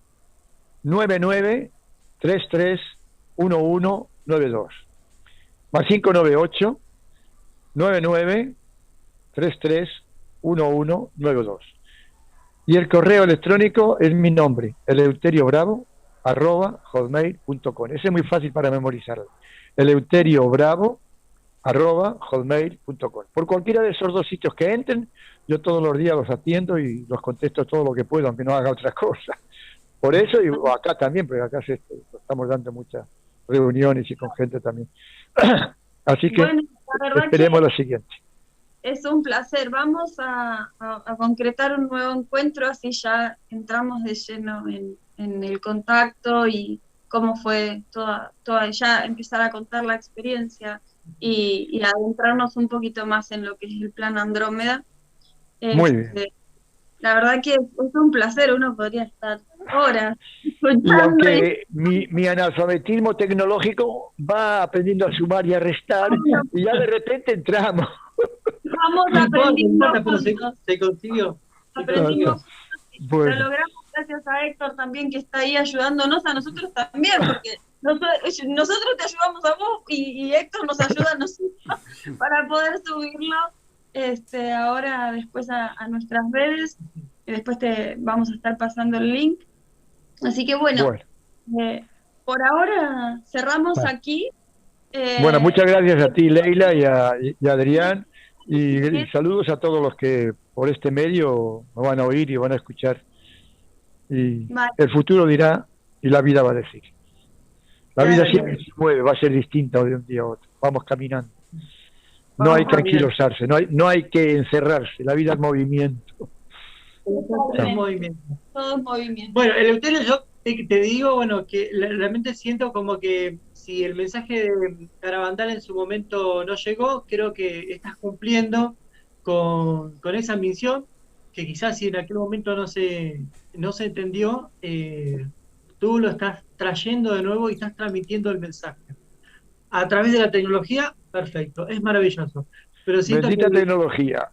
99 33 1192. Más 598 99 33 1192. Y el correo electrónico es mi nombre, eleuteriobravo@hotmail.com. Ese es muy fácil para memorizarlo. eleuteriobravo@hotmail.com. Por cualquiera de esos 2 sitios que entren, yo todos los días los atiendo y los contesto todo lo que puedo, aunque no haga otra cosa. Por eso, y acá también, porque acá estamos dando muchas reuniones y con gente también. Así que bueno, esperemos lo siguiente. Es un placer. Vamos a concretar un nuevo encuentro, así ya entramos de lleno en el contacto y cómo fue toda ya empezar a contar la experiencia y adentrarnos un poquito más en lo que es el plan Andrómeda. Muy bien. La verdad que es un placer, uno podría estar horas escuchando. Y aunque mi analfabetismo tecnológico va aprendiendo a sumar y a restar, y ya de repente entramos. Vamos aprendiendo. Se consiguió. Aprendimos. Bueno. Lo logramos gracias a Héctor también, que está ahí ayudándonos, a nosotros también, porque nosotros te ayudamos a vos y Héctor nos ayuda a nosotros para poder subirlo ahora después a nuestras redes. Después te vamos a estar pasando el link. Así que bueno. Por ahora cerramos aquí. Bueno, muchas gracias a ti, Leila, y a Adrián, y saludos a todos los que por este medio me van a oír y van a escuchar y Vale. el futuro dirá y la vida va a decir. La vida siempre se mueve, va a ser distinta de un día a otro. Vamos caminando. No Vamos hay que caminando. anquilosarse, no hay que encerrarse. La vida es movimiento. Todo es movimiento. Todo es movimiento. Bueno, Eleuterio, yo te digo, bueno, que realmente siento como que si el mensaje de Garabandal en su momento no llegó, creo que estás cumpliendo con esa misión, que quizás si en aquel momento no se entendió, tú lo estás trayendo de nuevo y estás transmitiendo el mensaje. A través de la tecnología, perfecto, es maravilloso. Pero siento Bendita que tecnología.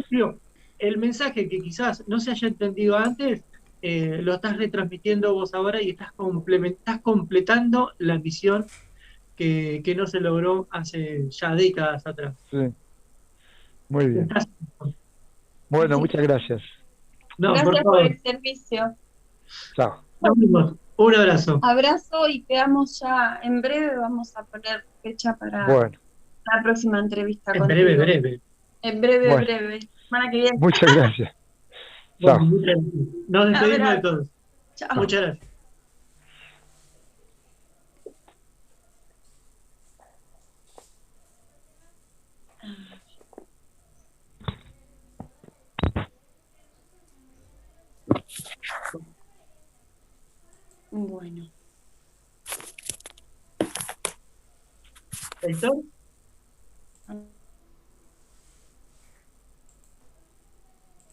digo, el mensaje que quizás no se haya entendido antes, lo estás retransmitiendo vos ahora y estás completando la misión que no se logró hace ya décadas atrás. Sí, muy bien. Estás- Bueno, Sí. muchas gracias. No, por Gracias por favor. el servicio. Chao. Nos vemos. Un abrazo. Abrazo y quedamos ya en breve. Vamos a poner fecha para Bueno, la próxima entrevista En contigo. breve, breve. En breve, Bueno. breve. Semana que viene. muchas gracias. Bueno, Chao. muchas gracias. Nos despedimos de Abrazo. todos. Chao. Muchas gracias. Bueno. ¿Héctor?